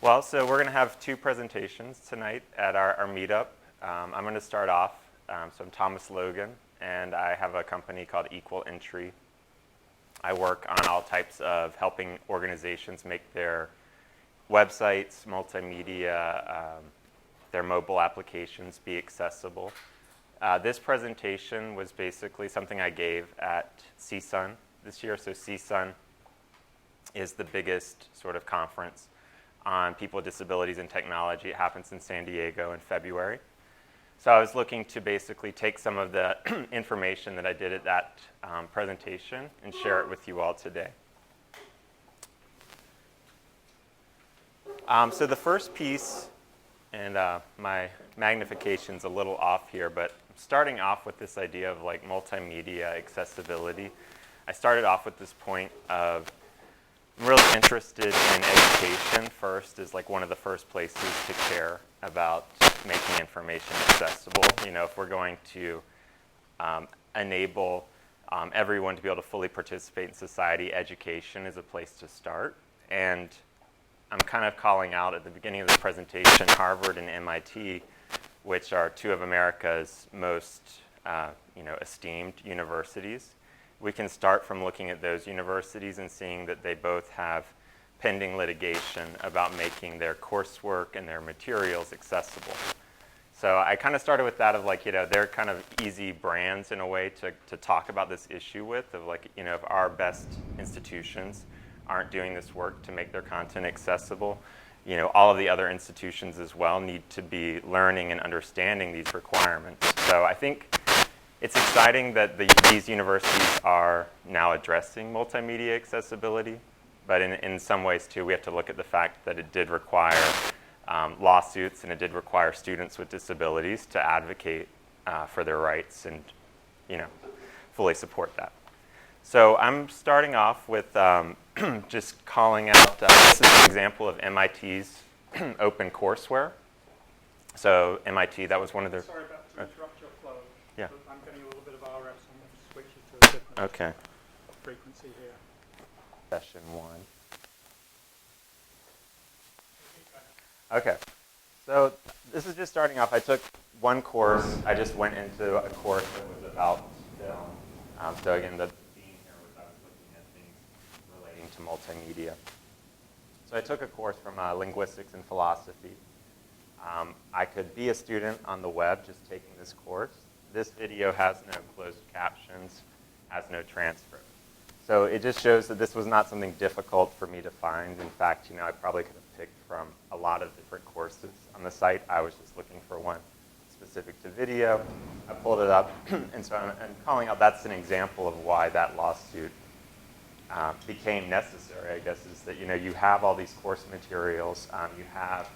Well, so we're going to have two presentations tonight at our meetup. I'm going to start off. So I'm Thomas Logan, and I have a company called Equal Entry. I work on all types of helping organizations make their websites, multimedia, their mobile applications be accessible. This presentation was basically something I gave at CSUN this year. So CSUN is the biggest sort of conference on people with disabilities and technology. It happens in San Diego in February. So I was looking to basically take some of the information that I did at that presentation and share it with you all today. So the first piece, and my magnification's a little off here, but starting off with this idea of like multimedia accessibility, I started off with this point of I'm really interested in education first is like one of the first places to care about making information accessible. You know, if we're going to enable everyone to be able to fully participate in society, education is a place to start. And I'm kind of calling out at the beginning of the presentation Harvard and MIT, which are two of America's most esteemed universities. We can start from looking at those universities and seeing that they both have pending litigation about making their coursework and their materials accessible. So I kind of started with that of like, they're kind of easy brands in a way to talk about this issue with, of like, if our best institutions aren't doing this work to make their content accessible, all of the other institutions as well need to be learning and understanding these requirements. So I think it's exciting that these universities are now addressing multimedia accessibility, but in some ways too, we have to look at the fact that it did require lawsuits and it did require students with disabilities to advocate for their rights and fully support that. So I'm starting off with just calling out, this is an example of MIT's open courseware. So MIT, that was one of their... Sorry about to interrupt your flow. Yeah. I'm getting a little bit of RF, so I'm going to switch it to a different frequency here. Session 1. Okay. So this is just starting off. I took one course. I just went into a course that was about film. So again, the theme here was I was looking at things relating to multimedia. So I took a course from linguistics and philosophy. I could be a student on the web just taking this course. This video has no closed captions, has no transcript. So it just shows that this was not something difficult for me to find. In fact, I probably could have picked from a lot of different courses on the site. I was just looking for one specific to video. I pulled it up, and so I'm calling out that's an example of why that lawsuit became necessary, I guess, is that you have all these course materials. You have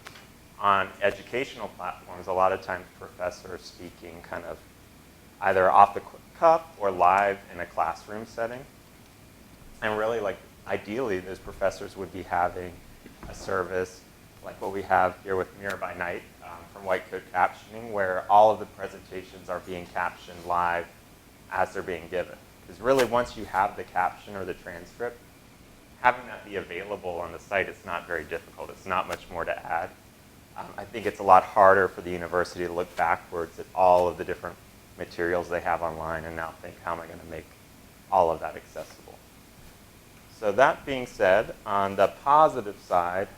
on educational platforms, a lot of times professors speaking kind of either off the cuff or live in a classroom setting. And really, like, ideally, those professors would be having a service like what we have here with Mirror by Night from White Coat Captioning, where all of the presentations are being captioned live as they're being given. Because really, once you have the caption or the transcript, having that be available on the site is not very difficult. It's not much more to add. I think it's a lot harder for the university to look backwards at all of the different materials they have online and now think, how am I going to make all of that accessible? So that being said, on the positive side,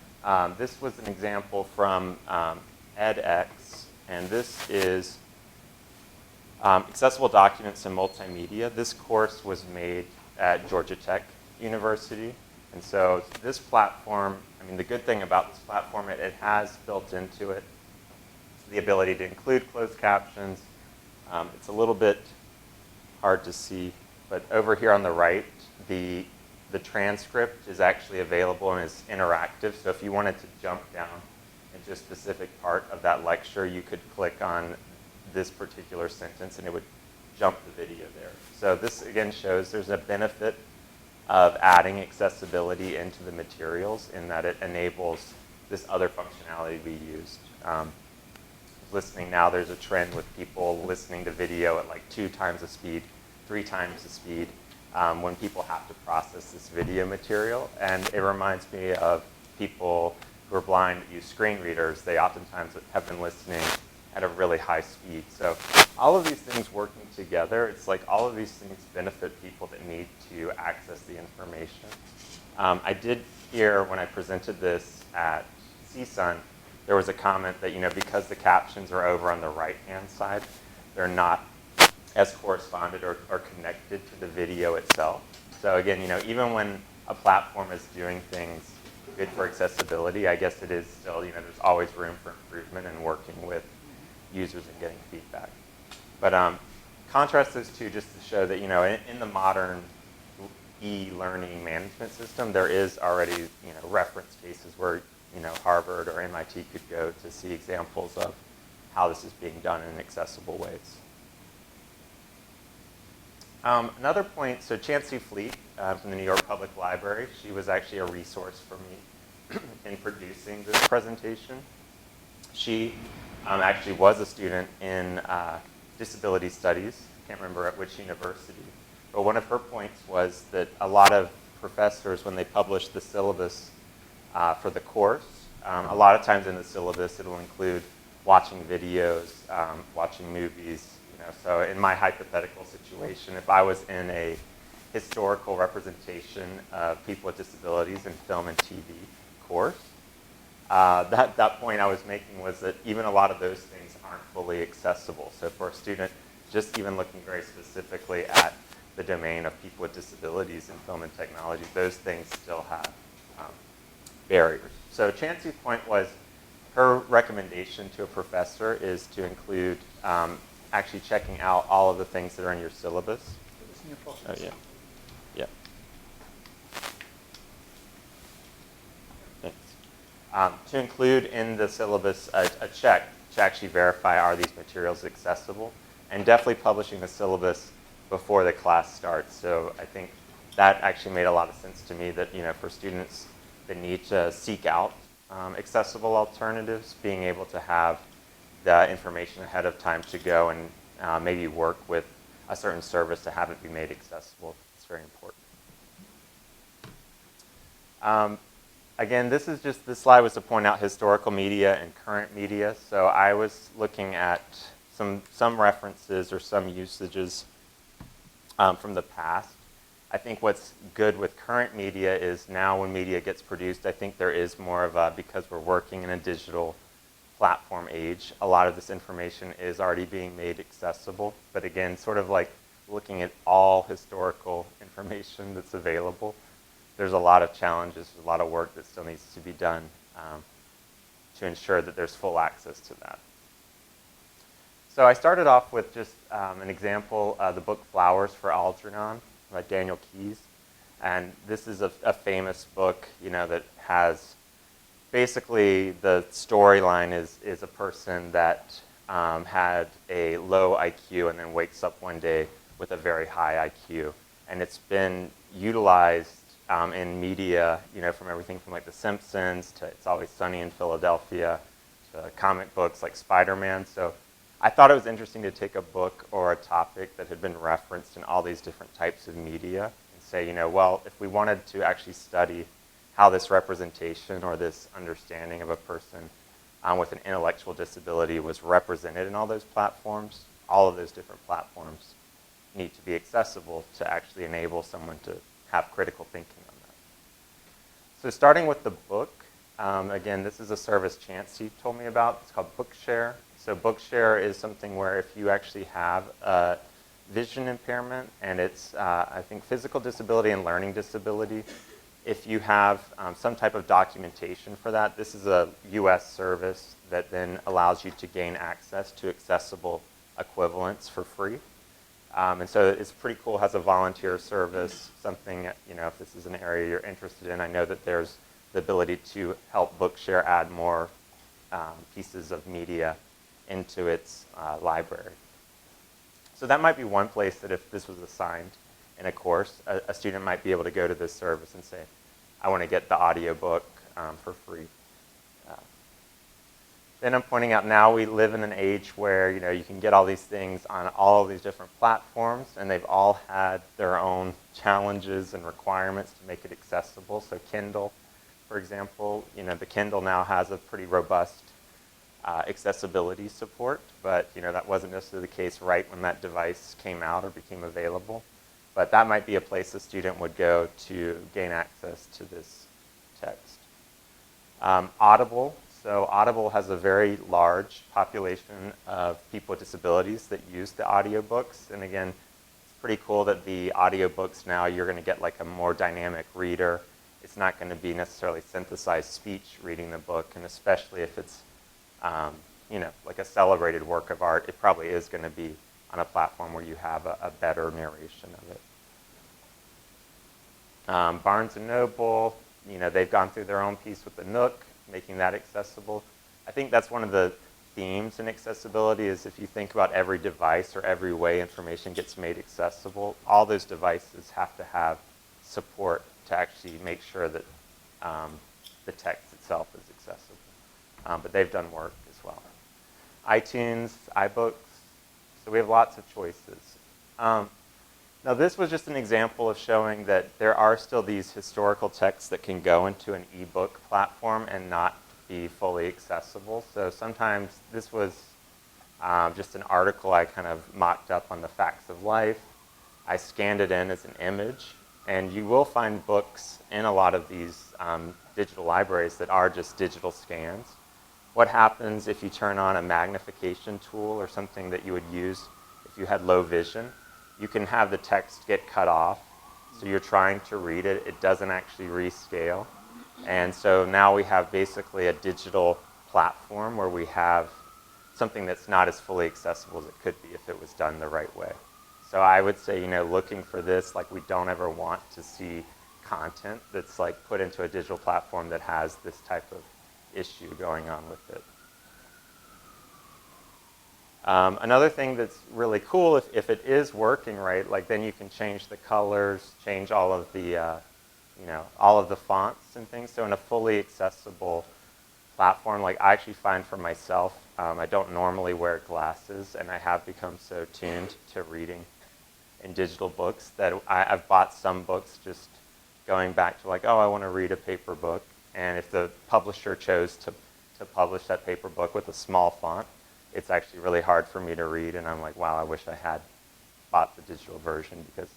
this was an example from edX, and this is accessible documents in multimedia. This course was made at Georgia Tech University. And so this platform, the good thing about this platform, it has built into it the ability to include closed captions. It's a little bit hard to see, but over here on the right, the transcript is actually available and is interactive. So if you wanted to jump down into a specific part of that lecture, you could click on this particular sentence and it would jump the video there. So this again shows there's a benefit of adding accessibility into the materials in that it enables this other functionality to be used. Listening now, there's a trend with people listening to video at like 2 times the speed, 3 times the speed when people have to process this video material. And it reminds me of people who are blind use screen readers, they oftentimes have been listening at a really high speed. So all of these things working together, it's like all of these things benefit people that need to access the information. I did hear when I presented this at CSUN, there was a comment that, because the captions are over on the right-hand side, they're not as corresponded or connected to the video itself. So again, even when a platform is doing things good for accessibility, I guess it is still, there's always room for improvement and working with users and getting feedback. But contrast those two just to show that, in the modern e-learning management system, there is already, reference cases where, Harvard or MIT could go to see examples of how this is being done in accessible ways. Another point, so Chancey Fleet from the New York Public Library, she was actually a resource for me in producing this presentation. She actually was a student in disability studies. I can't remember at which university. But one of her points was that a lot of professors, when they publish the syllabus for the course, a lot of times in the syllabus it'll include watching videos, watching movies. So in my hypothetical situation, if I was in a historical representation of people with disabilities in film and TV course, that point I was making was that even a lot of those things aren't fully accessible. So for a student, just even looking very specifically at the domain of people with disabilities in film and technology, those things still have barriers. So Chancey's point was her recommendation to a professor is to include actually checking out all of the things that are in your syllabus. Oh, yeah. Yeah. Thanks. To include in the syllabus a check to actually verify, are these materials accessible? And definitely publishing the syllabus before the class starts. So I think that actually made a lot of sense to me that, for students that need to seek out accessible alternatives, being able to have the information ahead of time to go and maybe work with a certain service to have it be made accessible. It's very important. Again, this slide was to point out historical media and current media. So I was looking at some references or some usages from the past. I think what's good with current media is now when media gets produced, I think there is more of a, because we're working in a digital platform age, a lot of this information is already being made accessible. But again, sort of like looking at all historical information that's available, there's a lot of challenges, a lot of work that still needs to be done to ensure that there's full access to that. So I started off with just an example, the book Flowers for Algernon by Daniel Keyes. And this is a famous book, that has basically the storyline is a person that had a low IQ and then wakes up one day with a very high IQ. And it's been utilized in media, from everything from like The Simpsons to It's Always Sunny in Philadelphia to comic books like Spider-Man. So I thought it was interesting to take a book or a topic that had been referenced in all these different types of media and say, well, if we wanted to actually study how this representation or this understanding of a person with an intellectual disability was represented in all those platforms, all of those different platforms need to be accessible to actually enable someone to have critical thinking on that. So starting with the book, again, this is a service Chancey told me about. It's called Bookshare. So Bookshare is something where if you actually have a vision impairment, and it's, I think, physical disability and learning disability, if you have some type of documentation for that, this is a US service that then allows you to gain access to accessible equivalents for free. And so it's pretty cool, has a volunteer service, something, if this is an area you're interested in. I know that there's the ability to help Bookshare add more pieces of media into its library. So that might be one place that if this was assigned in a course, a student might be able to go to this service and say, I want to get the audiobook for free. Then I'm pointing out now we live in an age where you can get all these things on all of these different platforms, and they've all had their own challenges and requirements to make it accessible. So Kindle, for example. The Kindle now has a pretty robust accessibility support, but that wasn't necessarily the case right when that device came out or became available. But that might be a place a student would go to gain access to this text. Audible. So Audible has a very large population of people with disabilities that use the audiobooks. And again, it's pretty cool that the audiobooks now, you're going to get like a more dynamic reader. It's not going to be necessarily synthesized speech reading the book, and especially if it's like a celebrated work of art, it probably is going to be on a platform where you have a better narration of it. Barnes & Noble, they've gone through their own piece with the Nook, making that accessible. I think that's one of the themes in accessibility is if you think about every device or every way information gets made accessible, all those devices have to have support to actually make sure that the text itself is accessible. But they've done work as well. iTunes, iBooks, so we have lots of choices. Now this was just an example of showing that there are still these historical texts that can go into an ebook platform and not be fully accessible. So sometimes this was just an article I kind of mocked up on the Facts of Life. I scanned it in as an image, and you will find books in a lot of these digital libraries that are just digital scans. What happens if you turn on a magnification tool or something that you would use if you had low vision? You can have the text get cut off. So you're trying to read it. It doesn't actually rescale. And so now we have basically a digital platform where we have something that's not as fully accessible as it could be if it was done the right way. So I would say, looking for this, like we don't ever want to see content that's like put into a digital platform that has this type of issue going on with it. Another thing that's really cool, if it is working right, like then you can change the colors, change all of the, all of the fonts and things. So in a fully accessible platform, like I actually find for myself, I don't normally wear glasses, and I have become so tuned to reading in digital books that I've bought some books just going back to like, oh, I want to read a paper book. And if the publisher chose to publish that paper book with a small font, it's actually really hard for me to read, and I'm like, wow, I wish I had bought the digital version, because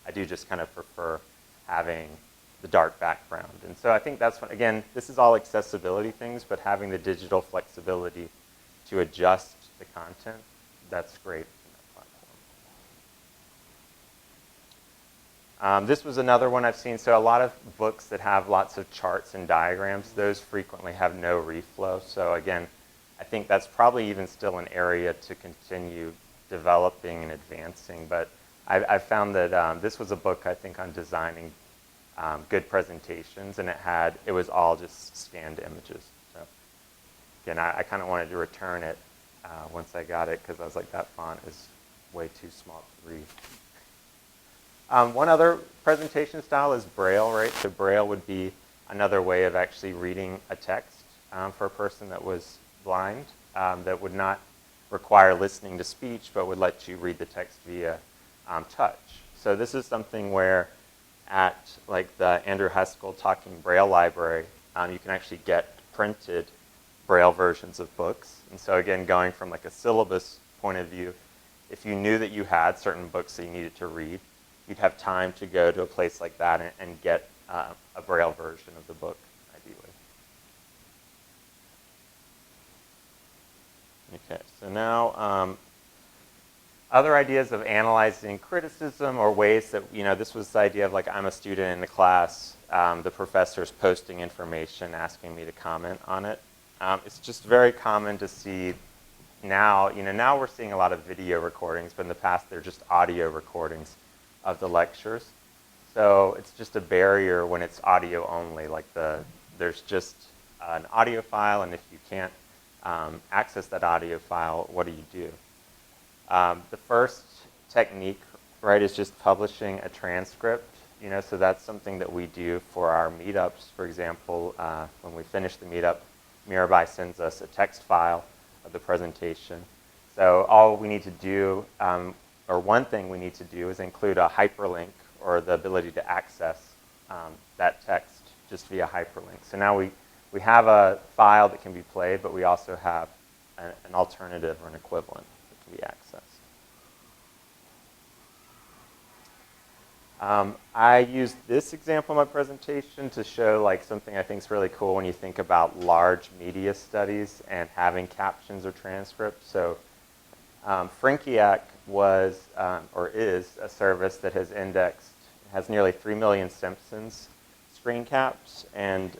I do just kind of prefer having the dark background. And so I think that's what, again, this is all accessibility things, but having the digital flexibility to adjust the content, that's great in that platform. This was another one I've seen. So a lot of books that have lots of charts and diagrams, those frequently have no reflow. So again, I think that's probably even still an area to continue developing and advancing. But I've found that this was a book, I think, on designing good presentations, and it was all just scanned images. So again, I kind of wanted to return it once I got it, because I was like, that font is way too small to read. One other presentation style is Braille, right? So Braille would be another way of actually reading a text for a person that was blind, that would not require listening to speech, but would let you read the text via touch. So this is something where at like the Andrew Haskell Talking Braille Library, you can actually get printed Braille versions of books. And so again, going from like a syllabus point of view, if you knew that you had certain books that you needed to read, you'd have time to go to a place like that and get a Braille version of the book, ideally. Okay, so now other ideas of analyzing criticism, or ways that, this was the idea of like, I'm a student in the class, the professor's posting information, asking me to comment on it. It's just very common to see now, now we're seeing a lot of video recordings, but in the past they're just audio recordings of the lectures. So it's just a barrier when it's audio only, like there's just an audio file, and if you can't access that audio file, what do you do? The first technique, right, is just publishing a transcript. So that's something that we do for our meetups. For example, when we finish the meetup, Mirabai sends us a text file of the presentation. So all we need to do, or one thing we need to do, is include a hyperlink, or the ability to access that text just via hyperlink. So now we have a file that can be played, but we also have an alternative or an equivalent that can be accessed. I used this example in my presentation to show like something I think is really cool when you think about large media studies and having captions or transcripts. So Frinkiac was, or is, a service that has indexed, has nearly 3 million Simpsons screen caps, and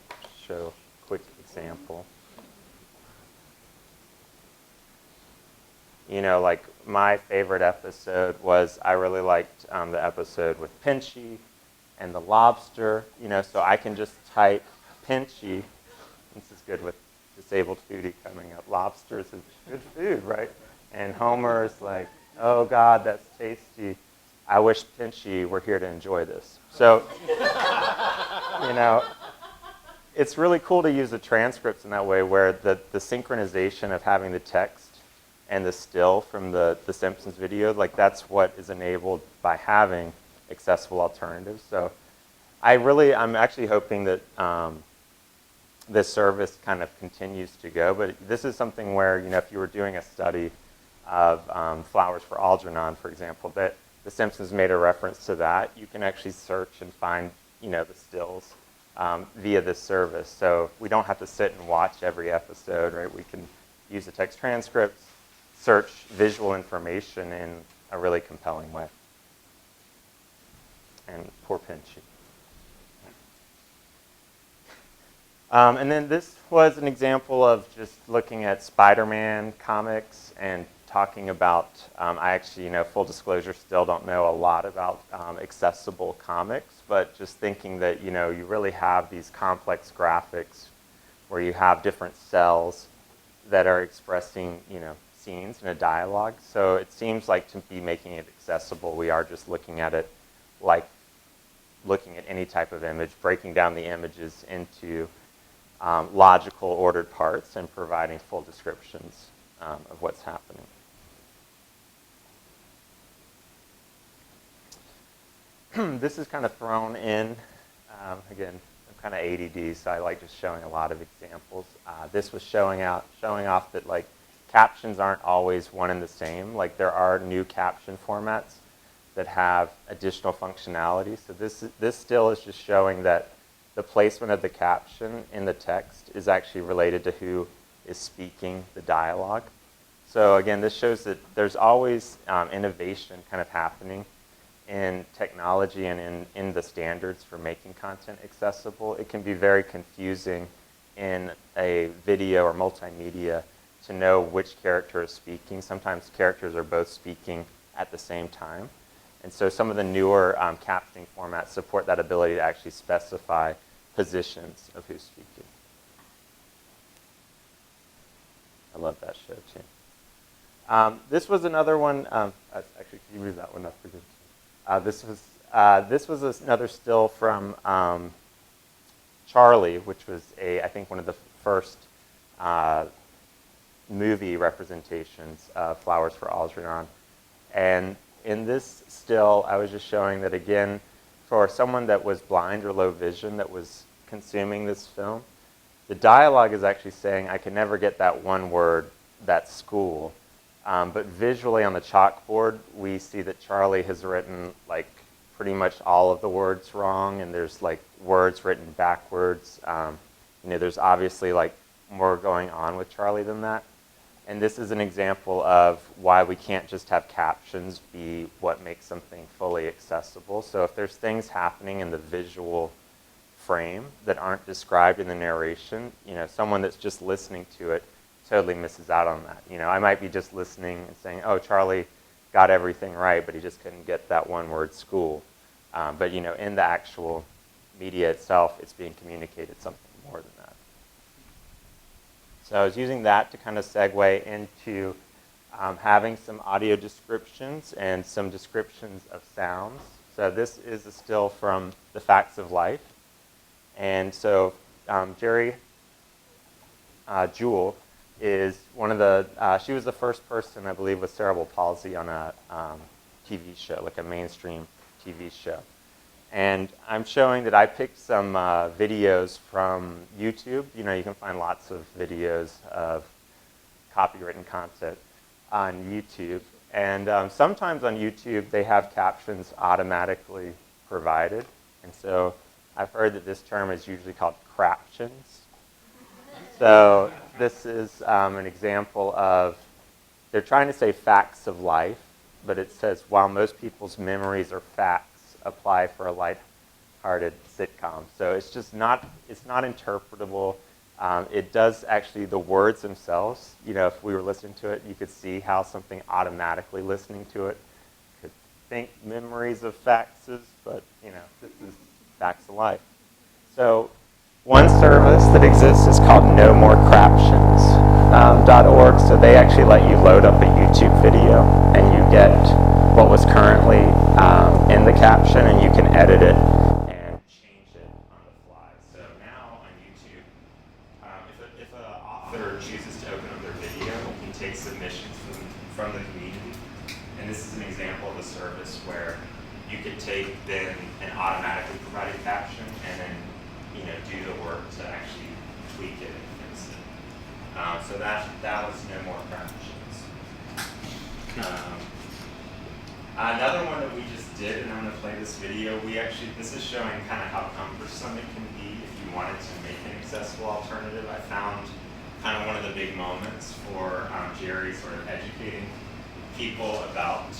show a quick example. You know, like my favorite episode was, I really liked the episode with Pinchy and the lobster, you know, so I can just type Pinchy. This is good with disabled foodie coming up. Lobsters is good food, right? And Homer's like, oh God, that's tasty. I wish Pinchy were here to enjoy this. So, you know, it's really cool to use the transcripts in that way where the synchronization of having the text and the still from the Simpsons video, like that's what is enabled by having accessible alternatives. So I'm actually hoping that this service kind of continues to go, but this is something where, you know, if you were doing a study of flowers for Algernon, for example, that the Simpsons made a reference to that, you can actually search and find, you know, the stills via this service. So we don't have to sit and watch every episode, right? We can use the text transcripts, search visual information in a really compelling way. And poor Pinchy. And then this was an example of just looking at Spider-Man comics and talking about, I actually, you know, full disclosure, still don't know a lot about accessible comics, but just thinking that, you know, you really have these complex graphics where you have different cells that are expressing, you know, scenes in a dialogue. So it seems like to be making it accessible, we are just looking at it like looking at any type of image, breaking down the images into logical ordered parts and providing full descriptions of what's happening. This is kind of thrown in, again, I'm kind of ADD, so I like just showing a lot of examples. This was showing off that like captions aren't always one and the same. Like there are new caption formats that have additional functionality. So this still is just showing that the placement of the caption in the text is actually related to who is speaking the dialogue. So again, this shows that there's always innovation kind of happening in technology and in the standards for making content accessible. It can be very confusing in a video or multimedia to know which character is speaking. Sometimes characters are both speaking at the same time. And so some of the newer captioning formats support that ability to actually specify positions of who's speaking. I love that show too. This was another one. Actually, can you move that one up for good? This was another still from Charlie, which was I think one of the first movie representations of Flowers for Algernon. And in this still, I was just showing that again, for someone that was blind or low vision that was consuming this film, the dialogue is actually saying, I can never get that one word, that school. But visually on the chalkboard, we see that Charlie has written like pretty much all of the words wrong, and there's like words written backwards. You know, there's obviously like more going on with Charlie than that. And this is an example of why we can't just have captions be what makes something fully accessible. So if there's things happening in the visual frame that aren't described in the narration, you know, someone that's just listening to it totally misses out on that. You know, I might be just listening and saying, oh, Charlie got everything right, but he just couldn't get that one word school. But, you know, in the actual media itself, it's being communicated something more than that. So I was using that to kind of segue into having some audio descriptions and some descriptions of sounds. So this is a still from The Facts of Life. And so Jerry Jewell is one of the, she was the first person, I believe, with cerebral palsy on a TV show, like a mainstream TV show. And I'm showing that I picked some videos from YouTube. You know, you can find lots of videos of copywritten content on YouTube. And sometimes on YouTube, they have captions automatically provided. And so I've heard that this term is usually called craptions. So this is an example of, they're trying to say facts of life, but it says, while most people's memories or facts apply for a lighthearted sitcom. So it's just not, it's not interpretable. It does actually, the words themselves, you know, if we were listening to it, you could see how something automatically listening to it could think memories of facts, but, you know, this is facts of life. So one service that exists is called nomorecraptions.org. So they actually let you load up a YouTube video and you get what was currently in the caption, and you can edit it and change it on the fly. So now on YouTube, if an author chooses to open up their video, you can take submissions from the community. And this is an example of a service where you could take then an automatically provided caption and then, you know, do the work to actually tweak it and fix it. So that was no more captions. Another one that we just did, and I'm going to play this video. This is showing kind of how cumbersome it can be if you wanted to make an accessible alternative. I found kind of one of the big moments for Jerry sort of educating people about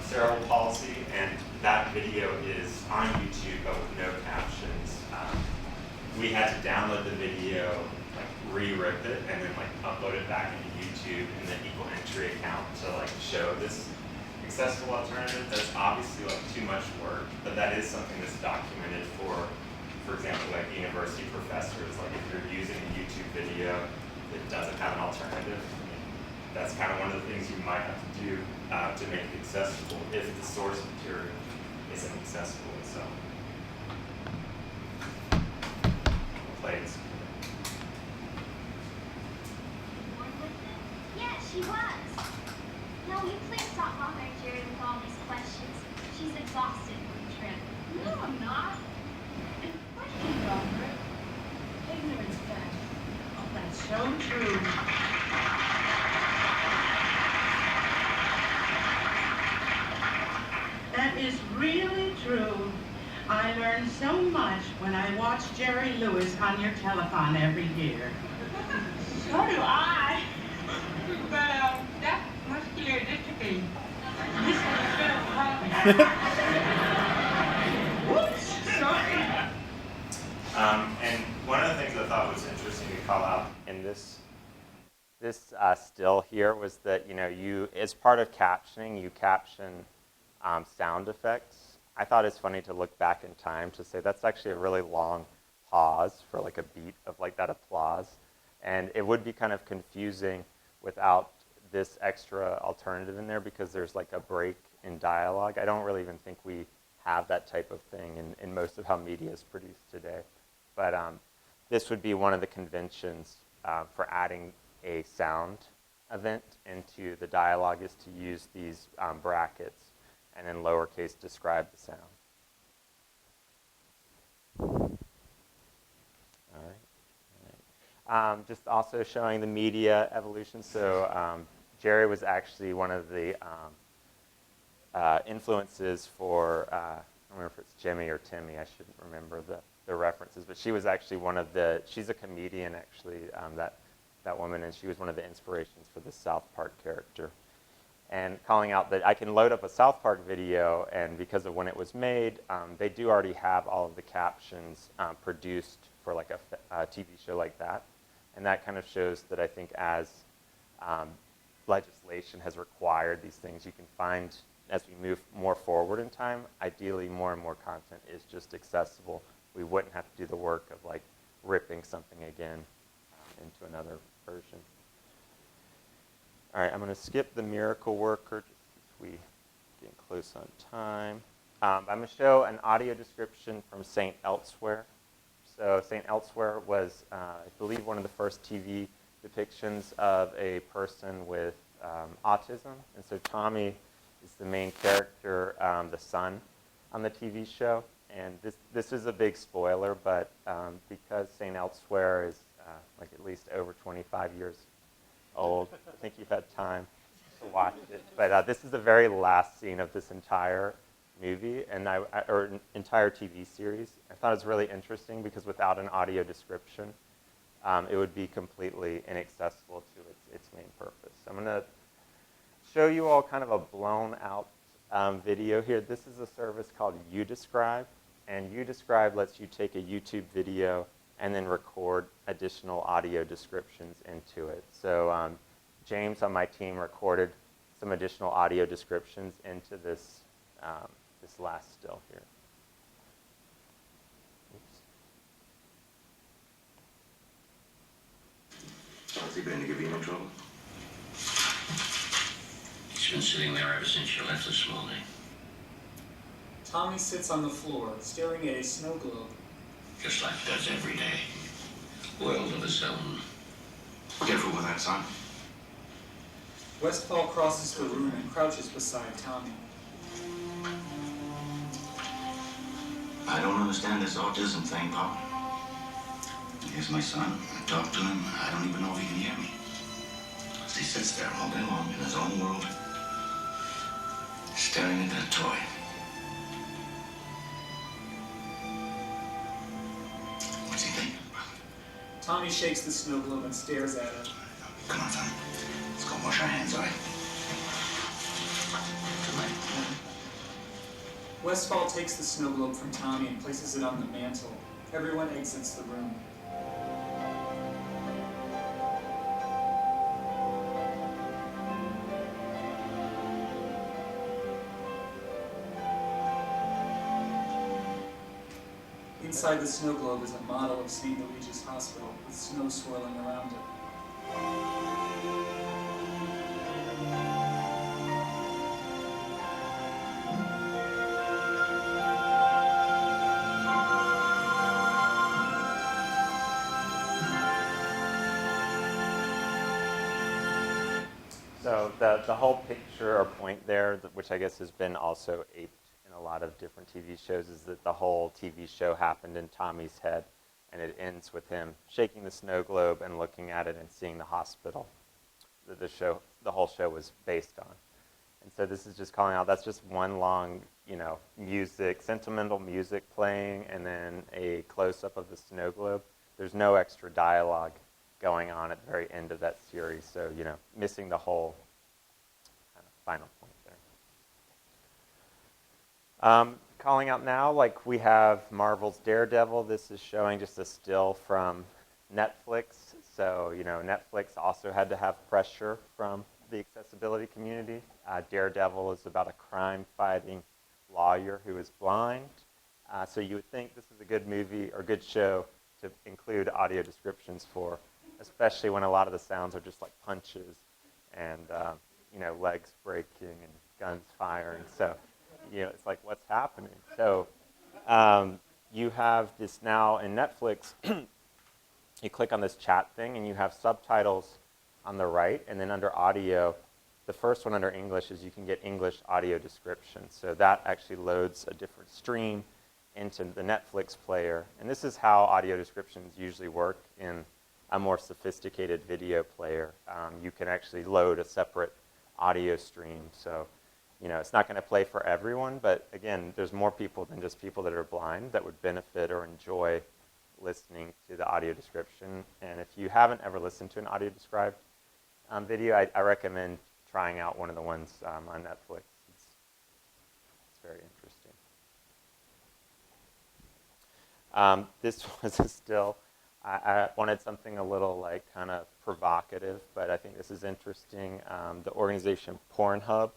cerebral palsy, and that video is on YouTube but with no captions. We had to download the video, like re-rip it, and then like upload it back into YouTube in the equal entry account to like show this accessible alternative. That's obviously like too much work, but that is something that's documented for example, like university professors. Like if you're using a YouTube video that doesn't have an alternative, that's kind of one of the things you might have to do to make it accessible if the source material isn't accessible itself. Play this. Yeah, she was. No, you please stop bothering Jerry with all these questions. She's exhausted from the trip. No, I'm not. And questions, Robert. Ignorance facts. Oh, that's so true. That is really true. I learn so much when I watch Jerry Lewis on your telethon every year. So do I. But that's muscular dystrophy. This is a bit of Whoops, sorry. And one of the things I thought was interesting to call out in this still here was that, you know, you, as part of captioning, you caption sound effects. I thought it's funny to look back in time to say that's actually a really long pause for like a beat of like that applause. And it would be kind of confusing without this extra alternative in there because there's like a break in dialogue. I don't really even think we have that type of thing in most of how media is produced today. But this would be one of the conventions for adding a sound event into the dialogue is to use these brackets and in lowercase describe the sound. All right. Just also showing the media evolution. So Jerry was actually one of the influences for, I don't remember if it's Jimmy or Timmy, I shouldn't remember the references, but she was actually one of the, she's a comedian actually, that woman, and she was one of the inspirations for the South Park character. And calling out that I can load up a South Park video, and because of when it was made, they do already have all of the captions produced for like a TV show like that. And that kind of shows that I think as legislation has required these things, you can find, as we move more forward in time, ideally more and more content is just accessible. We wouldn't have to do the work of like ripping something again into another version. All right, I'm going to skip the miracle worker just as we getting close on time. I'm going to show an audio description from St. Elsewhere. So St. Elsewhere was, I believe, one of the first TV depictions of a person with autism. And so Tommy is the main character, the son on the TV show. And this is a big spoiler, but because St. Elsewhere is like at least over 25 years old, I think you've had time to watch it. But this is the very last scene of this entire movie, or entire TV series. I thought it was really interesting because without an audio description, it would be completely inaccessible to its main purpose. I'm going to show you all kind of a blown out video here. This is a service called YouDescribe, and YouDescribe lets you take a YouTube video and then record additional audio descriptions into it. So James on my team recorded some additional audio descriptions into this, this last still here. Has he been to give you any trouble? He's been sitting there ever since you left this morning. Tommy sits on the floor, staring at a snow globe. Just like he does every day. World of his own. Careful with that, son. Westfall crosses the room and crouches beside Tommy. I don't understand this autism thing, Pop. Here's my son. I talk to him. I don't even know if he can hear me. As he sits there all day long in his own world, staring at that toy. What's he thinking? Tommy shakes the snow globe and stares at it. Come on, son. Let's go wash our hands, all right? Good night. Westfall takes the snow globe from Tommy and places it on the mantle. Everyone exits the room. Inside the snow globe is a model of St. Luigi's Hospital with snow swirling around it. So the whole picture or point there, which I guess has been also aped in a lot of different TV shows, is that the whole TV show happened in Tommy's head, and it ends with him shaking the snow globe and looking at it and seeing the hospital that the whole show was based on. And so this is just calling out, that's just one long, sentimental music playing, and then a close-up of the snow globe. There's no extra dialogue going on at the very end of that series, so, missing the whole kind of final point there. Calling out now, like we have Marvel's Daredevil. This is showing just a still from Netflix. So, Netflix also had to have pressure from the accessibility community. Daredevil is about a crime-fighting lawyer who is blind. So you would think this is a good movie or good show to include audio descriptions for, especially when a lot of the sounds are just like punches and, legs breaking and guns firing. So, it's like, what's happening? So you have this now in Netflix. You click on this chat thing, and you have subtitles on the right, and then under audio, the first one under English is you can get English audio description. So that actually loads a different stream into the Netflix player. And this is how audio descriptions usually work in a more sophisticated video player. You can actually load a separate audio stream. So, it's not going to play for everyone, but again, there's more people than just people that are blind that would benefit or enjoy listening to the audio description. And if you haven't ever listened to an audio described video, I recommend trying out one of the ones on Netflix. It's very interesting. This was a still. I wanted something a little kind of provocative, but I think this is interesting. The organization Pornhub,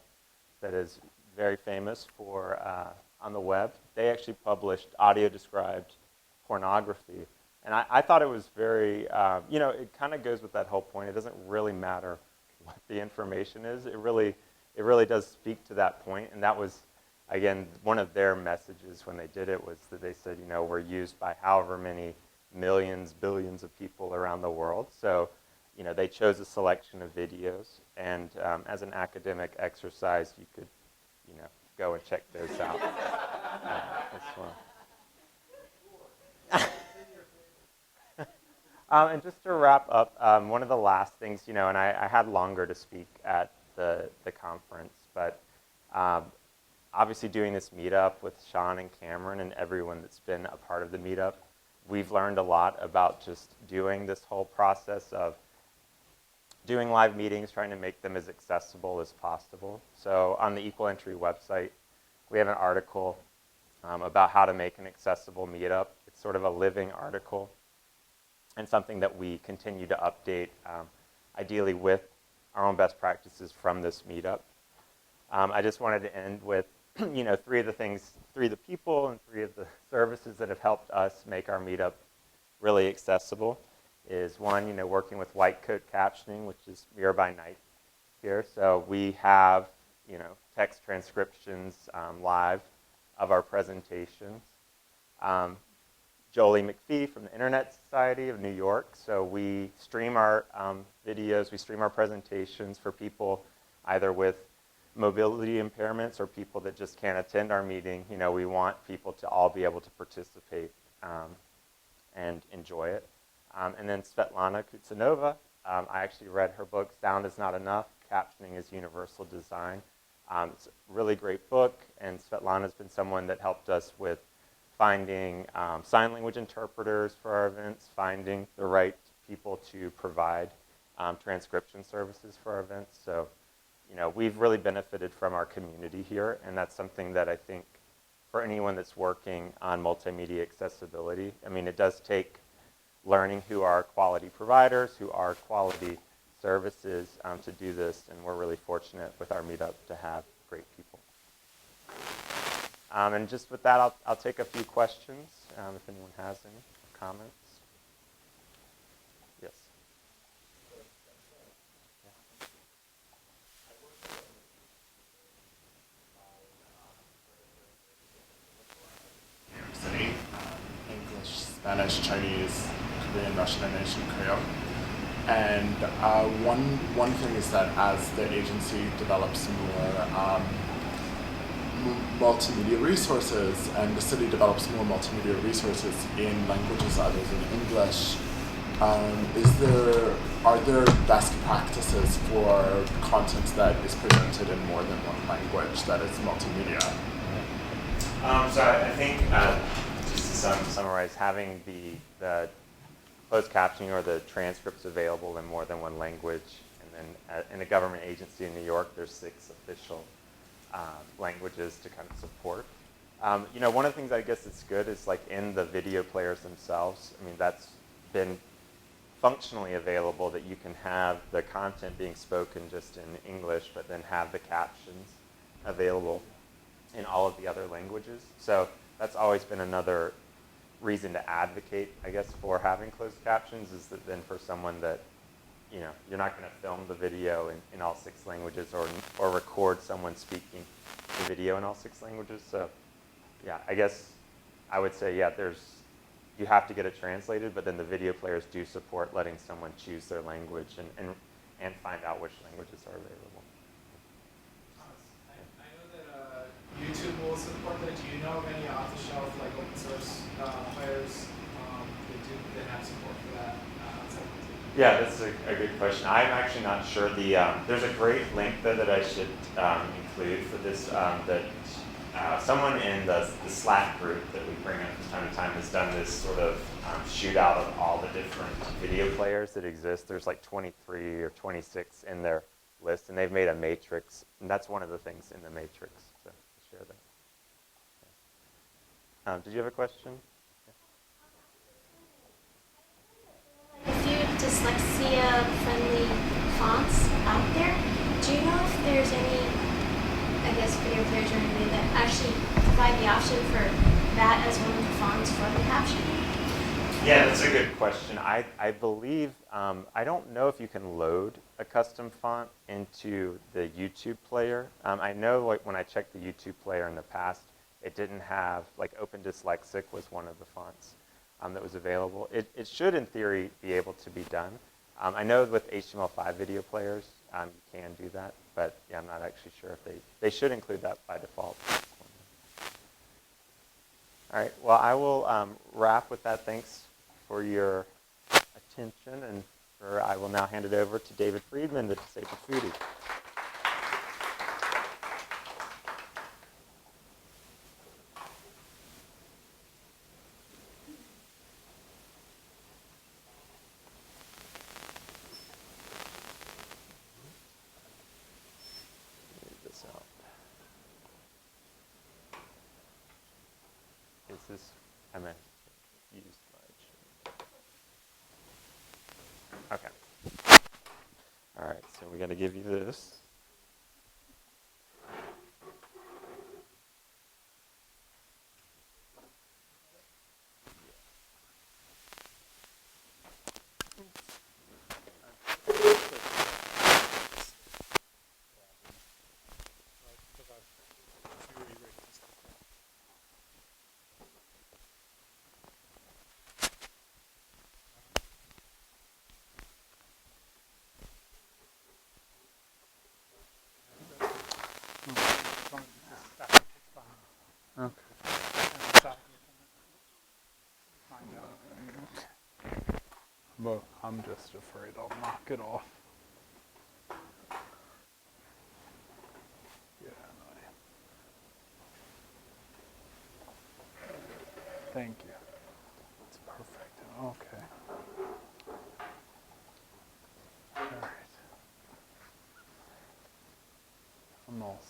that is very famous for on the web, they actually published audio described pornography. And I thought it was very, it kind of goes with that whole point. It doesn't really matter what the information is. It really does speak to that point. And that was, again, one of their messages when they did it was that they said, we're used by however many millions, billions of people around the world. So, they chose a selection of videos. And as an academic exercise, you could, go and check those out. This one. And just to wrap up, one of the last things, and I had longer to speak at the conference, but obviously doing this meetup with Sean and Cameron and everyone that's been a part of the meetup, we've learned a lot about just doing this whole process of doing live meetings, trying to make them as accessible as possible. So on the Equal Entry website, we have an article about how to make an accessible meetup. It's sort of a living article and something that we continue to update, ideally with our own best practices from this meetup. I just wanted to end with three of the people and three of the services that have helped us make our meetup really accessible is one, working with white coat captioning, which is Mirror by Night here. So we have, text transcriptions live of our presentations. Jolie McPhee from the Internet Society of New York. So we stream our videos, we stream our presentations for people either with mobility impairments or people that just can't attend our meeting. We want people to all be able to participate and enjoy it. And then Svetlana Kutsanova, I actually read her book, Sound is Not Enough, Captioning is Universal Design. It's a really great book, and Svetlana's been someone that helped us with finding sign language interpreters for our events, finding the right people to provide transcription services for our events. So, we've really benefited from our community here, and that's something that I think for anyone that's working on multimedia accessibility, it does take learning who are quality providers, who are quality services to do this, and we're really fortunate with our meetup to have great people. And just with that, I'll take a few questions if anyone has any comments. Yes. City, English, Spanish, Chinese, Korean, Russian, and Asian Creole. And one thing is that as the agency develops more multimedia resources and the city develops more multimedia resources in languages other than English, are there best practices for content that is presented in more than one language that is multimedia? So I think, just to summarize, having the closed captioning or the transcripts available in more than one language, and then in a government agency in New York, there's 6 official languages to kind of support. One of the things I guess that's good is like in the video players themselves, that's been functionally available that you can have the content being spoken just in English, but then have the captions available in all of the other languages. So that's always been another reason to advocate, I guess, for having closed captions is that then for someone that, you're not going to film the video in all 6 languages or record someone speaking the video in all 6 languages. So, yeah, I guess I would say, yeah, you have to get it translated, but then the video players do support letting someone choose their language and find out which languages are available. I know that YouTube will support that. Do you know of any off-the-shelf, like open source players that have support for that outside of YouTube? Yeah, that's a good question. I'm actually not sure. There's a great link there that I should include for this. That someone in the Slack group that we bring up from time to time has done this sort of shootout of all the different video players that exist. There's like 23 or 26 in their list, and they've made a matrix, and that's one of the things in the matrix. So I'll share that. Did you have a question? If you dyslexia-friendly fonts out there, do you know if there's any, I guess, video players or anything that actually provide the option for that as one of the fonts for the captioning? Yeah, that's a good question. I believe, I don't know if you can load a custom font into the YouTube player. I know like when I checked the YouTube player in the past, it didn't have, like Open Dyslexic was one of the fonts that was available. It should, in theory, be able to be done. I know with HTML5 video players, you can do that, but yeah, I'm not actually sure if they should include that by default. All right, well, I will wrap with that. Thanks for your attention. attention, and I will now hand it over to David Friedman, the disabled foodie. I meant used much. Okay. All right, so we got to give you this. But I'm just afraid I'll knock it off. Yeah, thank you. It's perfect. Okay. All right. I'm all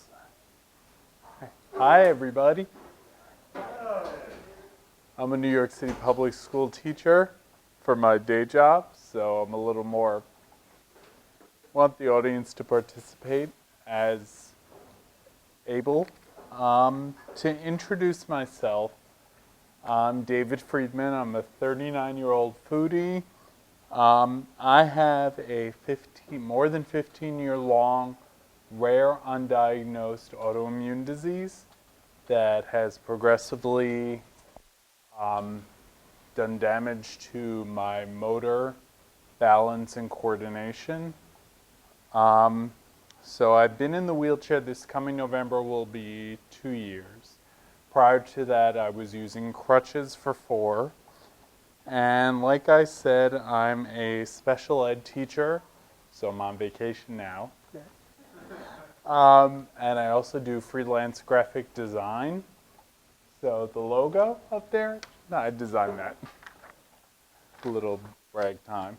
set. Hi, everybody. I'm a New York City public school teacher for my day job, so I'm a little more want the audience to participate as able. To introduce myself, I'm David Friedman. I'm a 39-year-old foodie. I have a more than 15-year-long rare undiagnosed autoimmune disease that has progressively done damage to my motor, balance, and coordination. So I've been in the wheelchair. This coming November will be 2 years. Prior to that, I was using crutches for 4. And like I said, I'm a special ed teacher, so I'm on vacation now. And I also do freelance graphic design. So the logo up there, no, I designed that. A little brag time.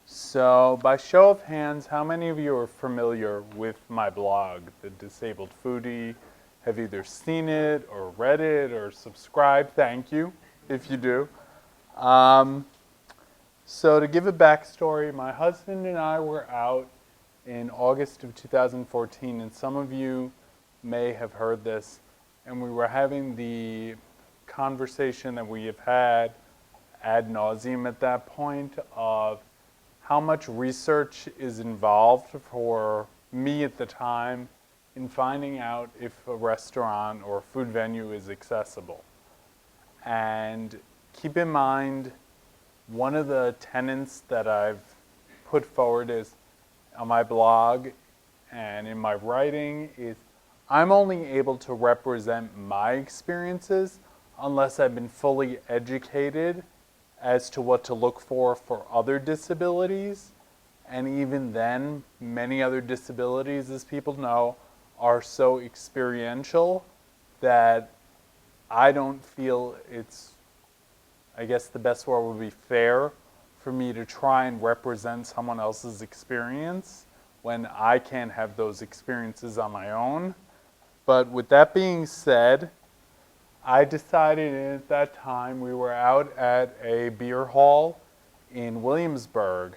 So by show of hands, how many of you are familiar with my blog, The Disabled Foodie? Have either seen it or read it or subscribed? Thank you, if you do. So to give a backstory, my husband and I were out in August of 2014, and some of you may have heard this, and we were having the conversation that we have had ad nauseum at that point of how much research is involved for me at the time in finding out if a restaurant or food venue is accessible. And keep in mind, one of the tenets that I've put forward is on my blog and in my writing is I'm only able to represent my experiences unless I've been fully educated as to what to look for other disabilities. And even then, many other disabilities, as people know, are so experiential that I don't feel it's, I guess the best word would be fair for me to try and represent someone else's experience when I can't have those experiences on my own. But with that being said, I decided at that time we were out at a beer hall in Williamsburg,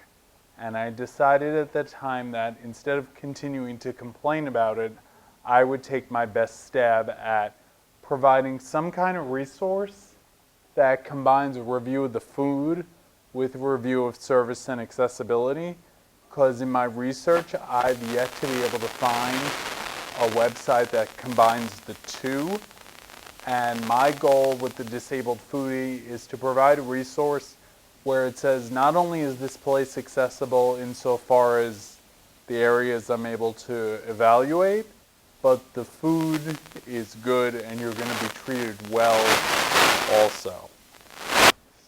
and I decided at that time that instead of continuing to complain about it, I would take my best stab at providing some kind of resource that combines a review of the food with a review of service and accessibility, because in my research, I've yet to be able to find a website that combines the two. And my goal with the Disabled Foodie is to provide a resource where it says not only is this place accessible insofar as the areas I'm able to evaluate, but the food is good and you're going to be treated well also.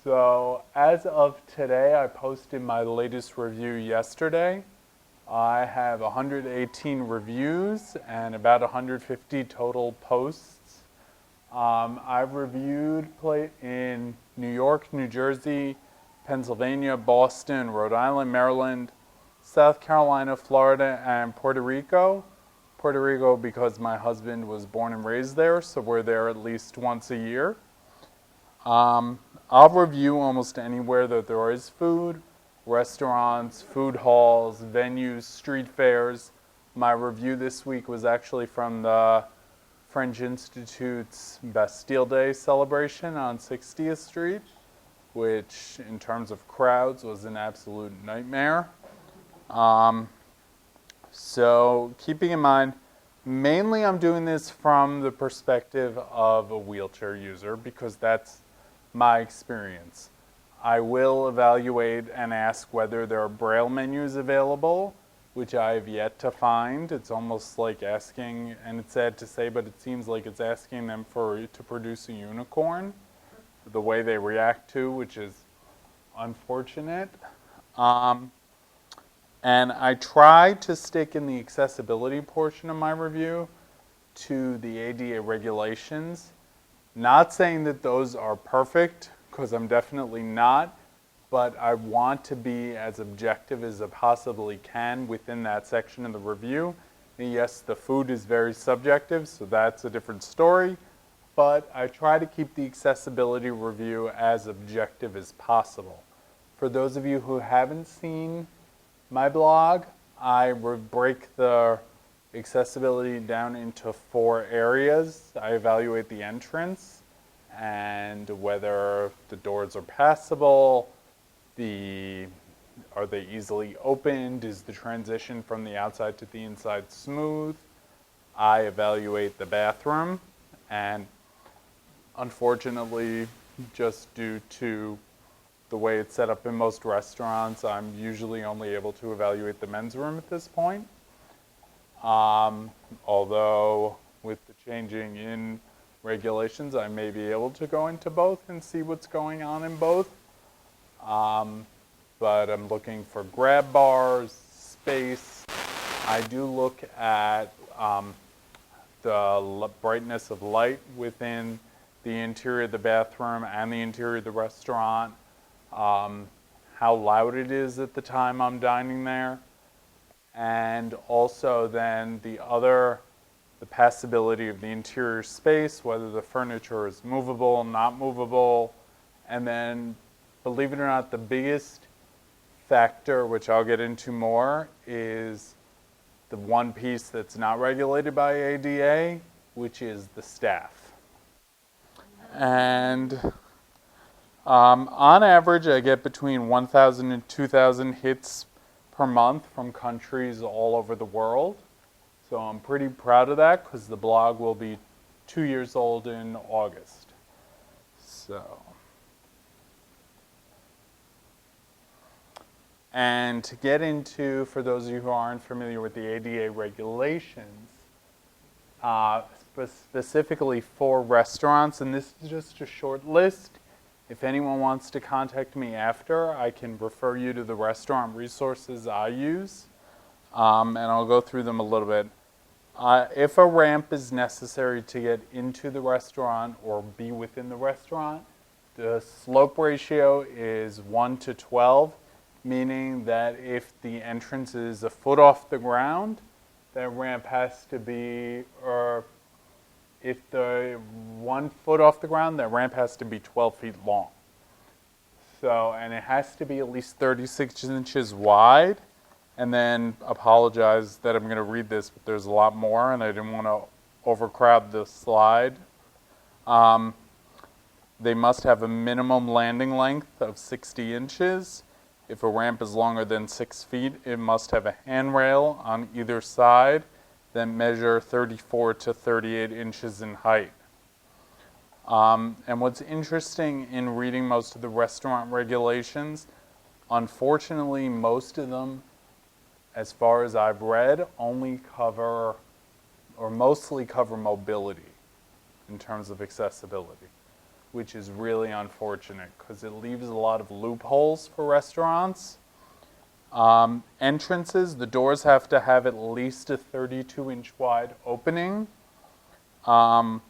So as of today, I posted my latest review yesterday. I have 118 reviews and about 150 total posts. I've reviewed in New York, New Jersey, Pennsylvania, Boston, Rhode Island, Maryland, South Carolina, Florida, and Puerto Rico. Puerto Rico because my husband was born and raised there, so we're there at least once a year. I'll review almost anywhere that there is food, restaurants, food halls, venues, street fairs. My review this week was actually from the French Institute's Bastille Day celebration on 60th Street, which in terms of crowds was an absolute nightmare. So keeping in mind, mainly I'm doing this from the perspective of a wheelchair user because that's my experience. I will evaluate and ask whether there are Braille menus available, which I have yet to find. It's almost like asking, and it's sad to say, but it seems like it's asking them to produce a unicorn, the way they react to, which is unfortunate. And I try to stick in the accessibility portion of my review to the ADA regulations. Not saying that those are perfect, because I'm definitely not, but I want to be as objective as I possibly can within that section of the review. And yes, the food is very subjective, so that's a different story, but I try to keep the accessibility review as objective as possible. For those of you who haven't seen my blog, I break the accessibility down into 4 areas. I evaluate the entrance and whether the doors are passable, are they easily opened, is the transition from the outside to the inside smooth. I evaluate the bathroom, and unfortunately, just due to the way it's set up in most restaurants, I'm usually only able to evaluate the men's room at this point. Although with the changing in regulations, I may be able to go into both and see what's going on in both. But I'm looking for grab bars, space. I do look at the brightness of light within the interior of the bathroom and the interior of the restaurant, how loud it is at the time I'm dining there, and also then the passability of the interior space, whether the furniture is movable, not movable, and then, believe it or not, the biggest factor, which I'll get into more, is the one piece that's not regulated by ADA, which is the staff. And on average, I get between 1,000 and 2,000 hits per month from countries all over the world. So I'm pretty proud of that because the blog will be 2 years old in August. And to get into, for those of you who aren't familiar with the ADA regulations, specifically for restaurants, and this is just a short list. If anyone wants to contact me after, I can refer you to the restaurant resources I use, and I'll go through them a little bit. If a ramp is necessary to get into the restaurant or be within the restaurant, the slope ratio is 1 to 12, meaning that if the entrance is a foot off the ground, that ramp has to be, or if the 1 foot off the ground, that ramp has to be 12 feet long. So, and it has to be at least 36 inches wide. And then, apologize that I'm going to read this, but there's a lot more, and I didn't want to overcrowd the slide. They must have a minimum landing length of 60 inches. If a ramp is longer than 6 feet, it must have a handrail on either side that measure 34 to 38 inches in height. And what's interesting in reading most of the restaurant regulations, unfortunately, most of them, as far as I've read, only cover, or mostly cover mobility in terms of accessibility. which is really unfortunate because it leaves a lot of loopholes for restaurants. Entrances, the doors have to have at least a 32-inch wide opening. One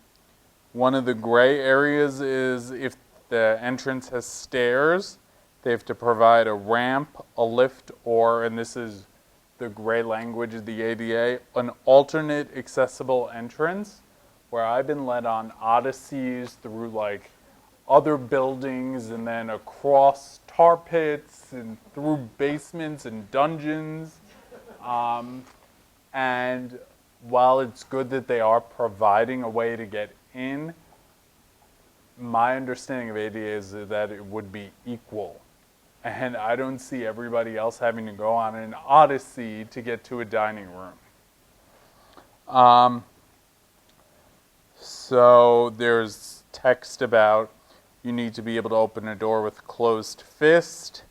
of the gray areas is if the entrance has stairs, they have to provide a ramp, a lift, or, and this is the gray language of the ADA, an alternate accessible entrance, where I've been led on odysseys through like other buildings and then across tar pits and through basements and dungeons. And while it's good that they are providing a way to get in, my understanding of ADA is that it would be equal. And I don't see everybody else having to go on an odyssey to get to a dining room. So there's text about you need to be able to open a door with closed fist.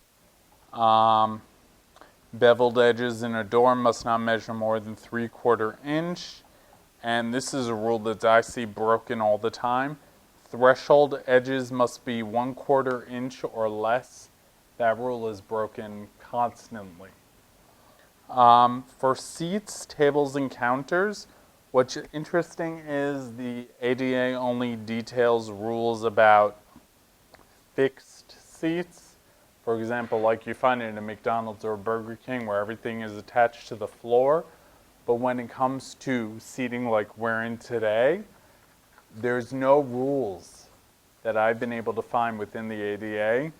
Beveled edges in a door must not measure more than 3/4 inch. And this is a rule that I see broken all the time. Threshold edges must be 1/4 inch or less. That rule is broken constantly. For seats, tables, and counters, what's interesting is the ADA only details rules about fixed seats. For example, like you find it in a McDonald's or a Burger King where everything is attached to the floor. But when it comes to seating like we're in today, there's no rules that I've been able to find within the ADA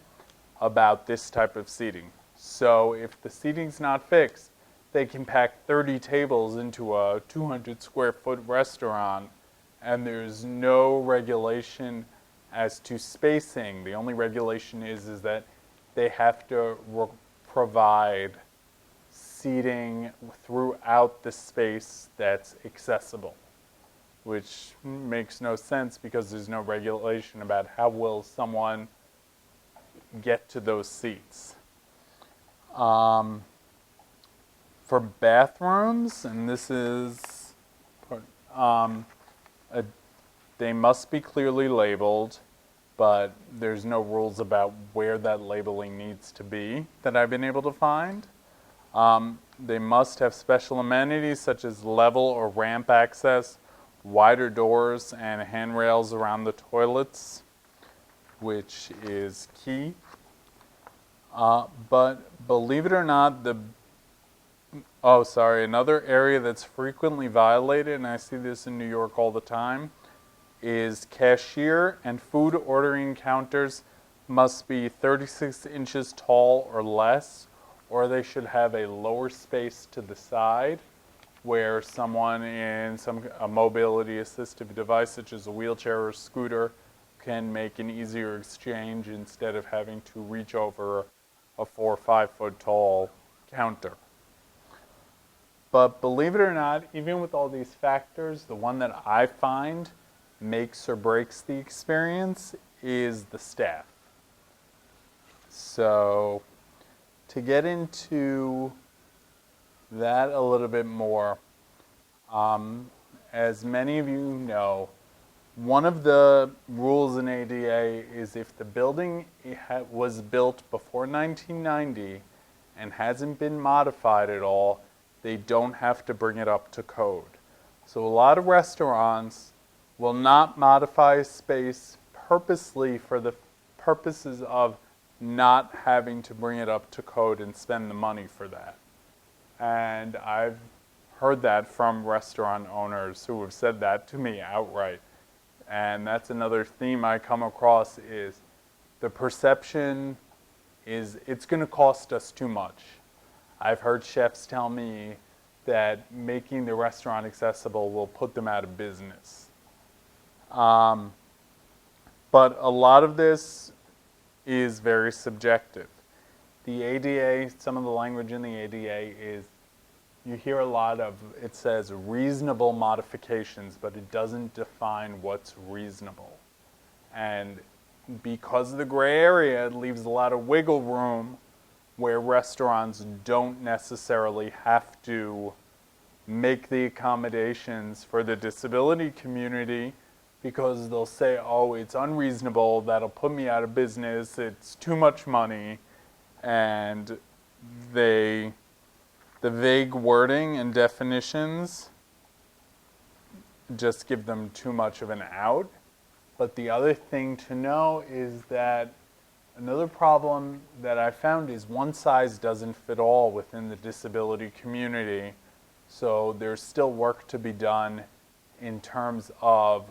about this type of seating. So if the seating's not fixed, they can pack 30 tables into a 200 square foot restaurant, and there's no regulation as to spacing. The only regulation is that they have to provide seating throughout the space that's accessible, which makes no sense because there's no regulation about how will someone get to those seats. For bathrooms, and this is, they must be clearly labeled, but there's no rules about where that labeling needs to be that I've been able to find. They must have special amenities such as level or ramp access, wider doors, and handrails around the toilets, which is key. But believe it or not, another area that's frequently violated, and I see this in New York all the time, is cashier and food ordering counters must be 36 inches tall or less, or they should have a lower space to the side where someone in a mobility assistive device such as a wheelchair or scooter can make an easier exchange instead of having to reach over a 4 or 5 foot tall counter. But believe it or not, even with all these factors, the one that I find makes or breaks the experience is the staff. So to get into that a little bit more, as many of you know, one of the rules in ADA is if the building was built before 1990 and hasn't been modified at all, they don't have to bring it up to code. So a lot of restaurants will not modify a space purposely for the purposes of not having to bring it up to code and spend the money for that. And I've heard that from restaurant owners who have said that to me outright. And that's another theme I come across is the perception is it's going to cost us too much. I've heard chefs tell me that making the restaurant accessible will put them out of business. But a lot of this is very subjective. The ADA, some of the language in the ADA is, you hear a lot of, it says reasonable modifications, but it doesn't define what's reasonable. And because of the gray area, it leaves a lot of wiggle room where restaurants don't necessarily have to make the accommodations for the disability community because they'll say, oh, it's unreasonable, that'll put me out of business, it's too much money, and the vague wording and definitions just give them too much of an out. But the other thing to know is that another problem that I found is one size doesn't fit all within the disability community. So there's still work to be done in terms of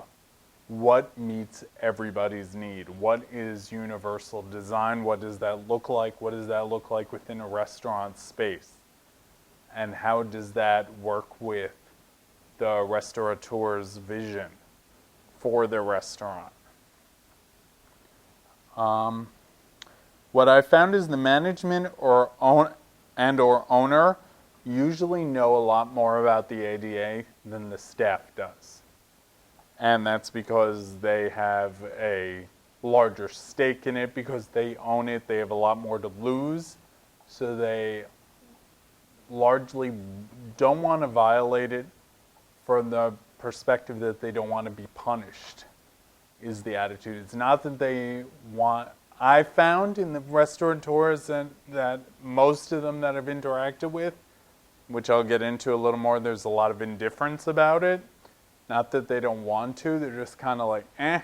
what meets everybody's need. What is universal design? What does that look like? What does that look like within a restaurant space? And how does that work with the restaurateur's vision for the restaurant? What I found is the management or owner usually know a lot more about the ADA than the staff does. And that's because they have a larger stake in it, because they own it, they have a lot more to lose, so they largely don't want to violate it from the perspective that they don't want to be punished, is the attitude. It's not that they want... I found in the restaurateurs that most of them that I've interacted with, which I'll get into a little more, there's a lot of indifference about it. Not that they don't want to, they're just kind of like, I'm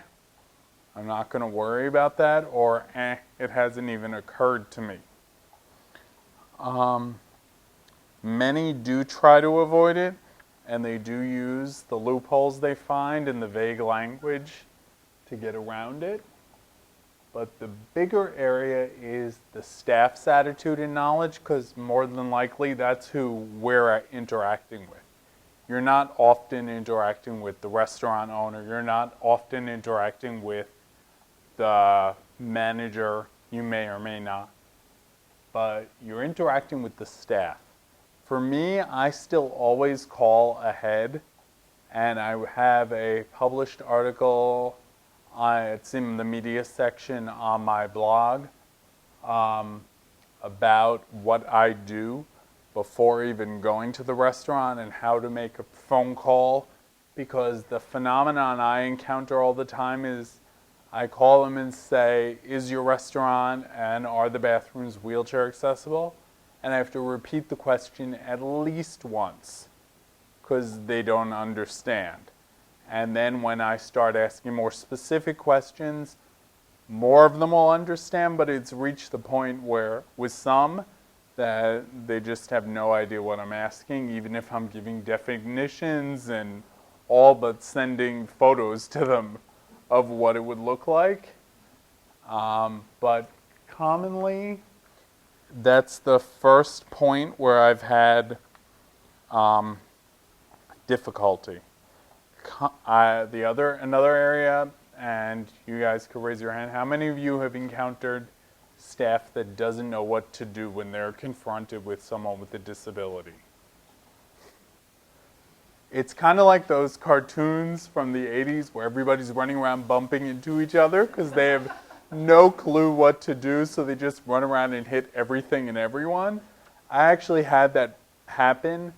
not going to worry about that, or it hasn't even occurred to me. Many do try to avoid it, and they do use the loopholes they find in the vague language to get around it. But the bigger area is the staff's attitude and knowledge, because more than likely that's who we're interacting with. You're not often interacting with the restaurant owner. You're not often interacting with the manager. You may or may not. But you're interacting with the staff. For me, I still always call ahead, and I have a published article, it's in the media section on my blog, about what I do before even going to the restaurant and how to make a phone call, because the phenomenon I encounter all the time is I call them and say, is your restaurant and are the bathrooms wheelchair accessible? And I have to repeat the question at least once because they don't understand. And then when I start asking more specific questions, more of them will understand, but it's reached the point where with some that they just have no idea what I'm asking, even if I'm giving definitions and all but sending photos to them of what it would look like. But commonly, that's the first point where I've had difficulty. Another area, and you guys could raise your hand, how many of you have encountered staff that doesn't know what to do when they're confronted with someone with a disability? It's kind of like those cartoons from the 80s where everybody's running around bumping into each other because they have no clue what to do, so they just run around and hit everything and everyone. I actually had that happen.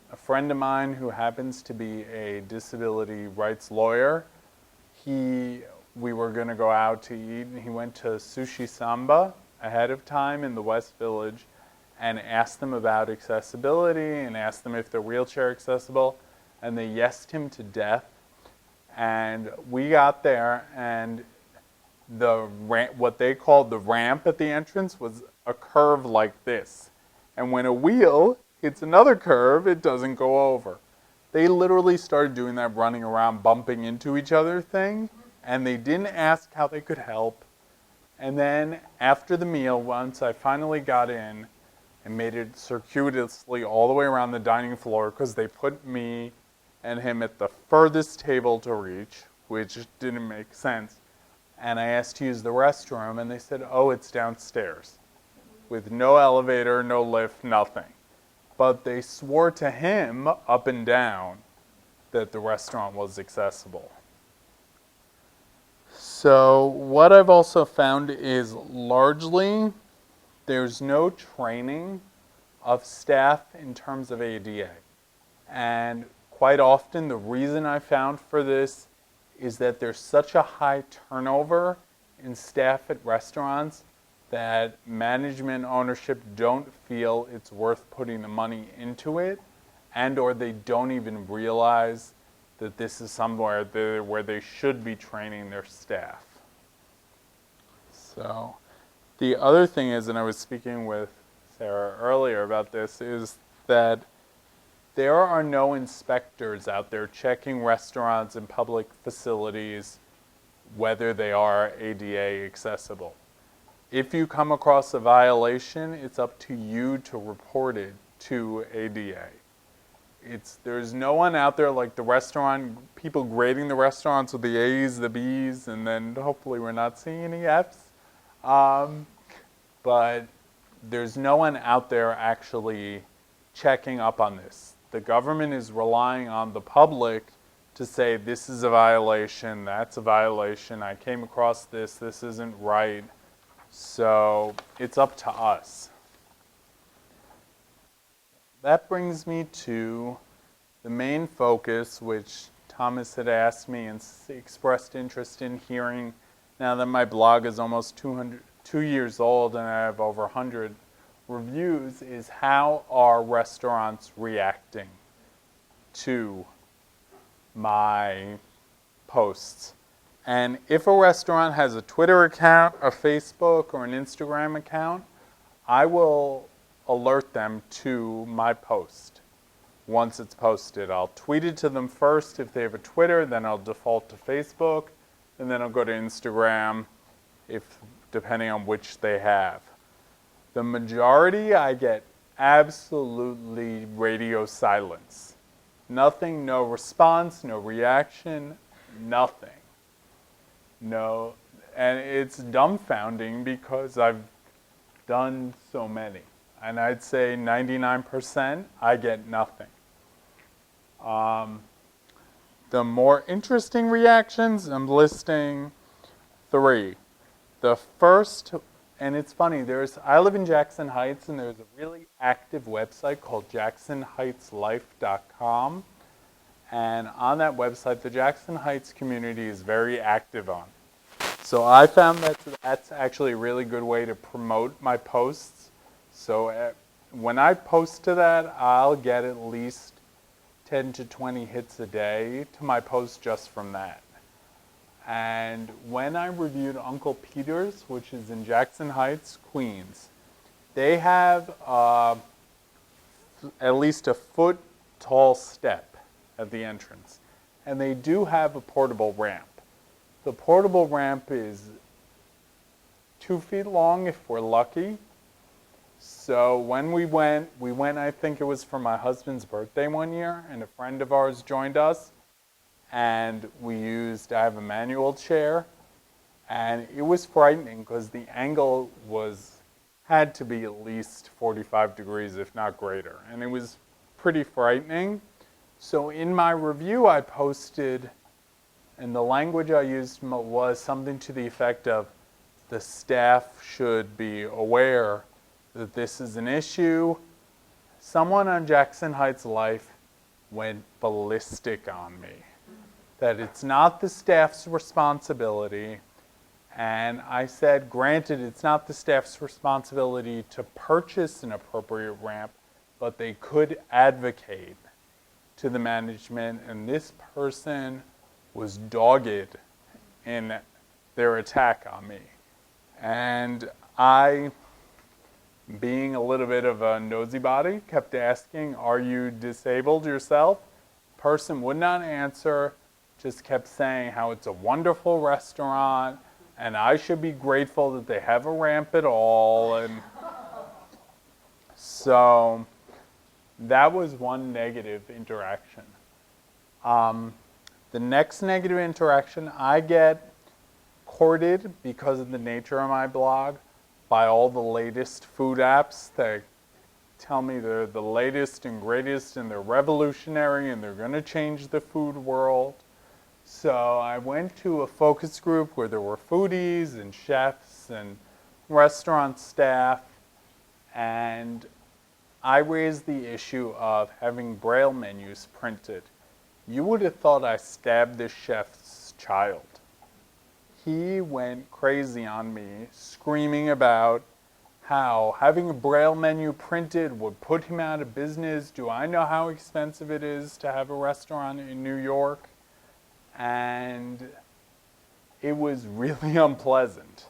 A friend of mine who happens to be a disability rights lawyer, we were going to go out to eat, and he went to Sushi Samba ahead of time in the West Village and asked them about accessibility and asked them if they're wheelchair accessible, and they yesed him to death. And we got there, and what they called the ramp at the entrance was a curve like this. And when a wheel hits another curve, it doesn't go over. They literally started doing that running around, bumping into each other thing, and they didn't ask how they could help. And then after the meal, once I finally got in and made it circuitously all the way around the dining floor, because they put me and him at the furthest table to reach, which didn't make sense. And I asked to use the restroom, and they said, oh, it's downstairs, with no elevator, no lift, nothing. But they swore to him up and down that the restaurant was accessible. So what I've also found is largely there's no training of staff in terms of ADA. And quite often the reason I found for this is that there's such a high turnover in staff at restaurants that management ownership don't feel it's worth putting the money into it, and or they don't even realize that this is somewhere where they should be training their staff. So the other thing is, and I was speaking with Sarah earlier about this, is that there are no inspectors out there checking restaurants and public facilities whether they are ADA accessible. If you come across a violation, it's up to you to report it to ADA. There's no one out there like the restaurant, people grading the restaurants with the A's, the B's, and then hopefully we're not seeing any F's. But there's no one out there actually checking up on this. The government is relying on the public to say this is a violation, that's a violation, I came across this isn't right. So it's up to us. That brings me to the main focus, which Thomas had asked me and expressed interest in hearing now that my blog is almost 2 years old and I have over 100 reviews, is how are restaurants reacting to my posts? And if a restaurant has a Twitter account, a Facebook, or an Instagram account, I will alert them to my post. Once it's posted, I'll tweet it to them first if they have a Twitter, then I'll default to Facebook, and then I'll go to Instagram, depending on which they have. The majority, I get absolutely radio silence. Nothing, no response, no reaction, nothing. No, and it's dumbfounding because I've done so many. And I'd say 99%, I get nothing. The more interesting reactions, I'm listing 3. The first, and it's funny, I live in Jackson Heights, and there's a really active website called jacksonheightslife.com. And on that website, the Jackson Heights community is very active on. So I found that that's actually a really good way to promote my posts. So when I post to that, I'll get at least 10 to 20 hits a day to my post just from that. And when I reviewed Uncle Peter's, which is in Jackson Heights, Queens, they have at least a foot tall step at the entrance. And they do have a portable ramp. The portable ramp is 2 feet long if we're lucky. So when we went, I think it was for my husband's birthday one year, and a friend of ours joined us. And I have a manual chair, and it was frightening because the angle had to be at least 45 degrees, if not greater. And it was pretty frightening. So in my review I posted, and the language I used was something to the effect of, the staff should be aware that this is an issue. Someone on Jackson Heights Life went ballistic on me. That it's not the staff's responsibility. And I said, granted, it's not the staff's responsibility to purchase an appropriate ramp, but they could advocate to the management, and this person was dogged in their attack on me. And I, being a little bit of a nosy body, kept asking, are you disabled yourself? Person would not answer, just kept saying how it's a wonderful restaurant, and I should be grateful that they have a ramp at all. And so that was one negative interaction. The next negative interaction, I get courted because of the nature of my blog by all the latest food apps that tell me they're the latest and greatest and they're revolutionary and they're going to change the food world. So I went to a focus group where there were foodies and chefs and restaurant staff, and I raised the issue of having Braille menus printed. You would have thought I stabbed this chef's child. He went crazy on me, screaming about how having a Braille menu printed would put him out of business. Do I know how expensive it is to have a restaurant in New York? And it was really unpleasant.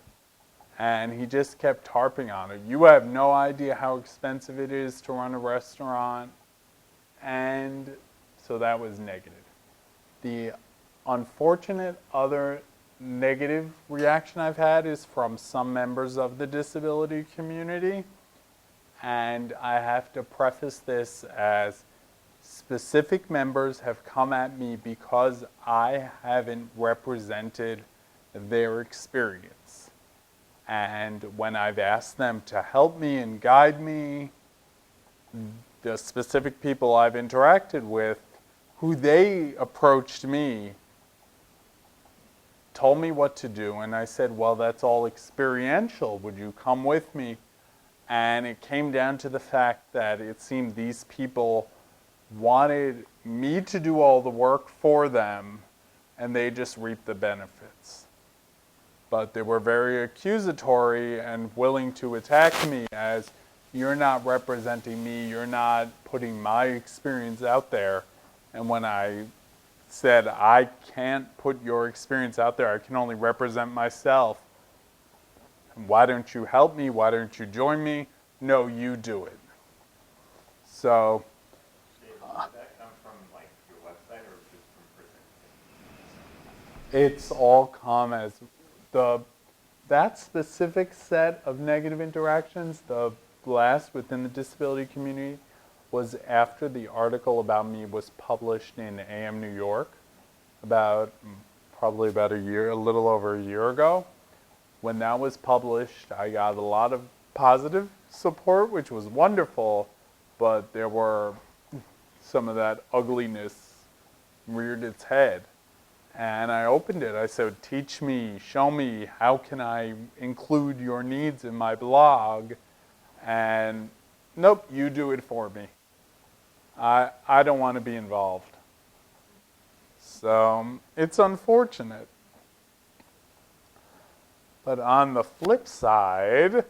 And he just kept harping on it. You have no idea how expensive it is to run a restaurant. And so that was negative. The unfortunate other negative reaction I've had is from some members of the disability community. And I have to preface this as specific members have come at me because I haven't represented their experience. And when I've asked them to help me and guide me, the specific people I've interacted with, who they approached me, told me what to do. And I said, well, that's all experiential. Would you come with me? And it came down to the fact that it seemed these people wanted me to do all the work for them, and they just reaped the benefits. But they were very accusatory and willing to attack me as, you're not representing me, you're not putting my experience out there. And when I said, I can't put your experience out there, I can only represent myself. Why don't you help me? Why don't you join me? No, you do it. So, Did that come from like your website or just from prison? it's all come as that specific set of negative interactions, the blast within the disability community, was after the article about me was published in AM New York probably about a little over a year ago. When that was published, I got a lot of positive support, which was wonderful, but there were some of that ugliness reared its head. And I opened it. I said, teach me, show me, how can I include your needs in my blog? And nope, you do it for me. I don't want to be involved. So it's unfortunate. But on the flip side,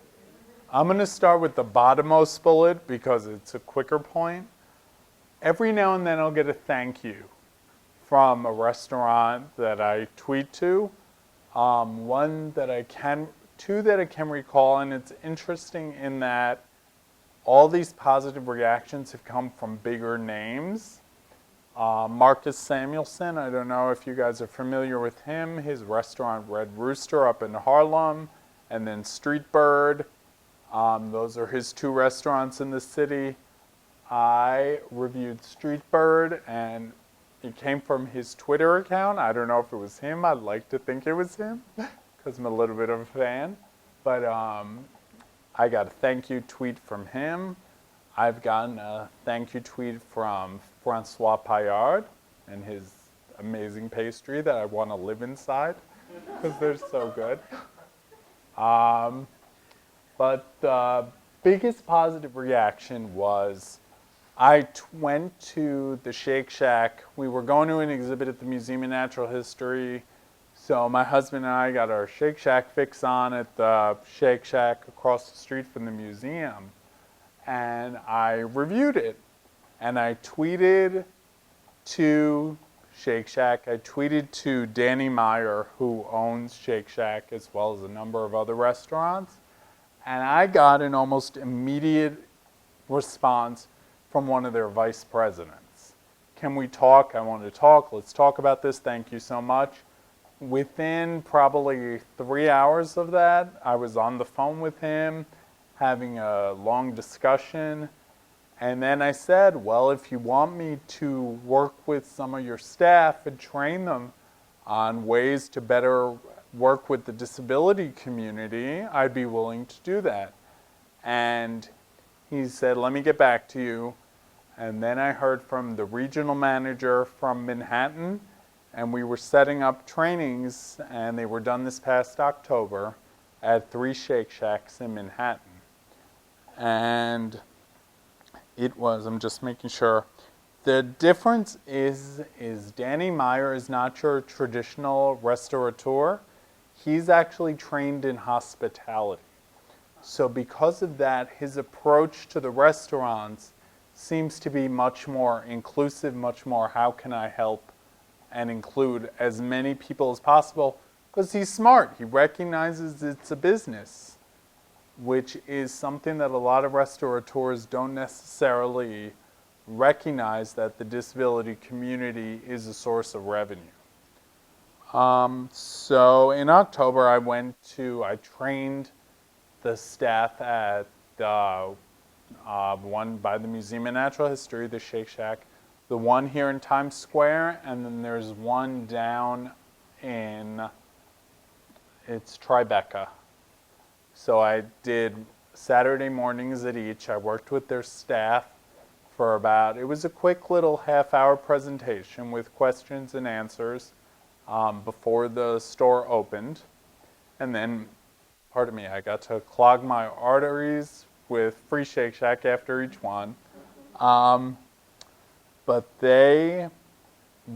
I'm going to start with the bottommost bullet because it's a quicker point. Every now and then I'll get a thank you from a restaurant that I tweet to. Two that I can recall, and it's interesting in that all these positive reactions have come from bigger names. Marcus Samuelson, I don't know if you guys are familiar with him, his restaurant Red Rooster up in Harlem, and then Street Bird. Those are his two restaurants in the city. I reviewed Street Bird, and it came from his Twitter account. I don't know if it was him. I'd like to think it was him because I'm a little bit of a fan. But I got a thank you tweet from him. I've gotten a thank you tweet from Francois Paillard and his amazing pastry that I want to live inside because they're so good. But the biggest positive reaction was I went to the Shake Shack. We were going to an exhibit at the Museum of Natural History. So my husband and I got our Shake Shack fix on at the Shake Shack across the street from the museum. And I reviewed it. And I tweeted to Shake Shack. I tweeted to Danny Meyer, who owns Shake Shack, as well as a number of other restaurants. And I got an almost immediate response from one of their vice presidents. Can we talk? I want to talk. Let's talk about this. Thank you so much. Within probably 3 hours of that, I was on the phone with him, having a long discussion. And then I said, well, if you want me to work with some of your staff and train them on ways to better work with the disability community, I'd be willing to do that. And he said, let me get back to you. And then I heard from the regional manager from Manhattan, and we were setting up trainings, and they were done this past October at 3 Shake Shacks in Manhattan. And it was, I'm just making sure, The difference is Danny Meyer is not your traditional restaurateur. He's actually trained in hospitality. So because of that, his approach to the restaurants seems to be much more inclusive, much more how can I help and include as many people as possible, because he's smart. He recognizes it's a business, which is something that a lot of restaurateurs don't necessarily recognize, that the disability community is a source of revenue. So in October, I trained the staff at the one by the Museum of Natural History, the Shake Shack, the one here in Times Square, and then there's one down in, it's Tribeca. So I did Saturday mornings at each. I worked with their staff for about, it was a quick little half-hour presentation with questions and answers before the store opened. And then, pardon me, I got to clog my arteries with free Shake Shack after each one. But they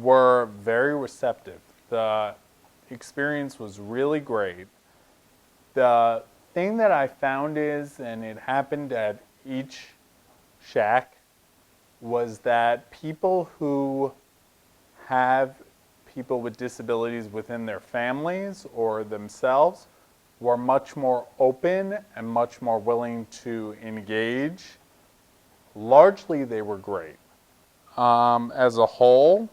were very receptive. The experience was really great. The thing that I found is, and it happened at each shack, was that people who have people with disabilities within their families or themselves were much more open and much more willing to engage. Largely, they were great as a whole,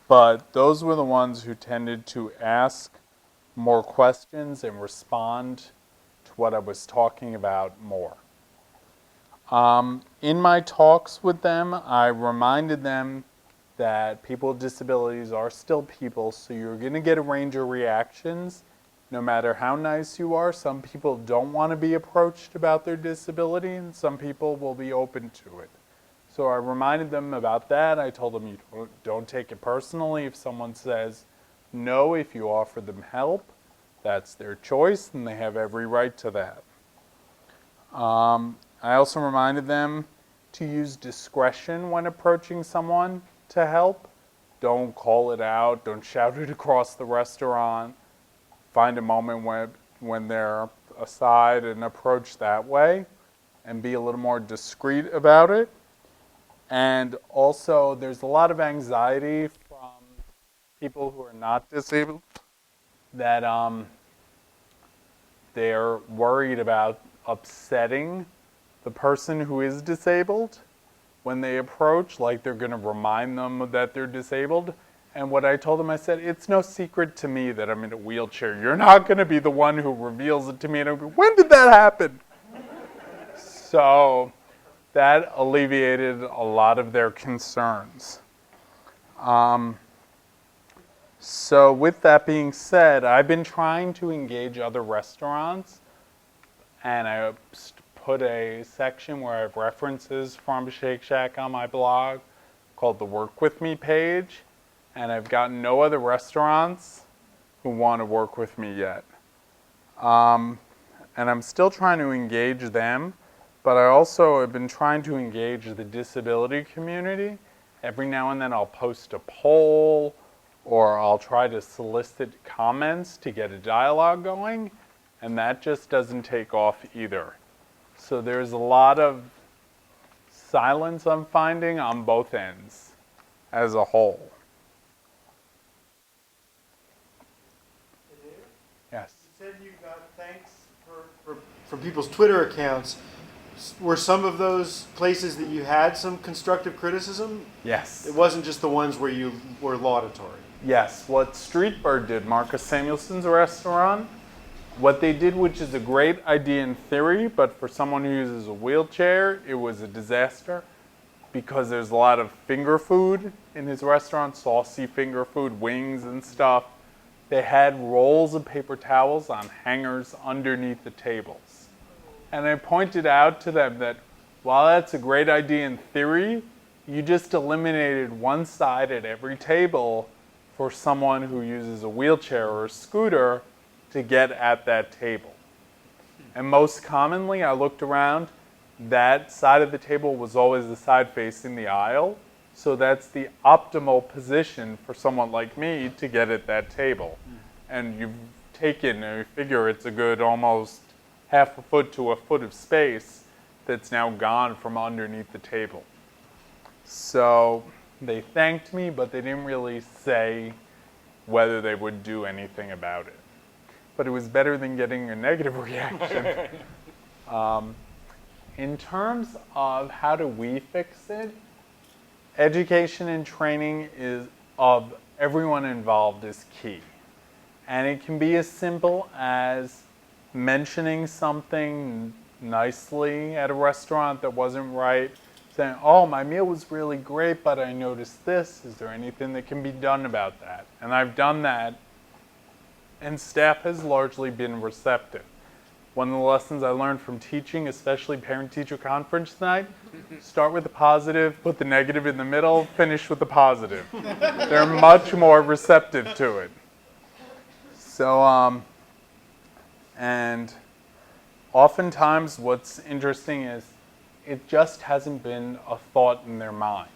but those were the ones who tended to ask more questions and respond to what I was talking about more. In my talks with them, I reminded them that people with disabilities are still people, so you're going to get a range of reactions no matter how nice you are. Some people don't want to be approached about their disability, and some people will be open to it. So I reminded them about that. I told them, you don't take it personally if someone says no. If you offer them help, that's their choice, and they have every right to that. I also reminded them to use discretion when approaching someone to help. Don't call it out. Don't shout it across the restaurant. Find a moment when they're aside and approach that way, and be a little more discreet about it. And also, there's a lot of anxiety from people who are not disabled that they're worried about upsetting the person who is disabled when they approach, like they're going to remind them that they're disabled. And what I told them, I said, it's no secret to me that I'm in a wheelchair. You're not going to be the one who reveals it to me. And I'll go, when did that happen? So that alleviated a lot of their concerns. So with that being said, I've been trying to engage other restaurants, and I put a section where I have references from Shake Shack on my blog called the Work With Me page, and I've gotten no other restaurants who want to work with me yet. And I'm still trying to engage them, but I also have been trying to engage the disability community. Every now and then I'll post a poll, or I'll try to solicit comments to get a dialogue going, and that just doesn't take off either. So there's a lot of silence I'm finding on both ends as a whole. Yes? You said you got thanks from people's Twitter accounts. Were some of those places that you had some constructive criticism? Yes. It wasn't just the ones where you were laudatory. Yes. What Street Bird did, Marcus Samuelson's restaurant, what they did, which is a great idea in theory, but for someone who uses a wheelchair, it was a disaster because there's a lot of finger food in his restaurant, saucy finger food, wings and stuff. They had rolls of paper towels on hangers underneath the tables. And I pointed out to them that while that's a great idea in theory, you just eliminated one side at every table for someone who uses a wheelchair or a scooter to get at that table. And most commonly, I looked around, that side of the table was always the side facing the aisle. So that's the optimal position for someone like me to get at that table. And you've taken, you figure it's a good almost half a foot to a foot of space that's now gone from underneath the table. So they thanked me, but they didn't really say whether they would do anything about it. But it was better than getting a negative reaction. In terms of how do we fix it, education and training of everyone involved is key. And it can be as simple as mentioning something nicely at a restaurant that wasn't right, saying, oh, my meal was really great, but I noticed this. Is there anything that can be done about that? And I've done that, and staff has largely been receptive. One of the lessons I learned from teaching, especially parent-teacher conference night, start with the positive, put the negative in the middle, finish with the positive. They're much more receptive to it. So, and oftentimes what's interesting is it just hasn't been a thought in their mind,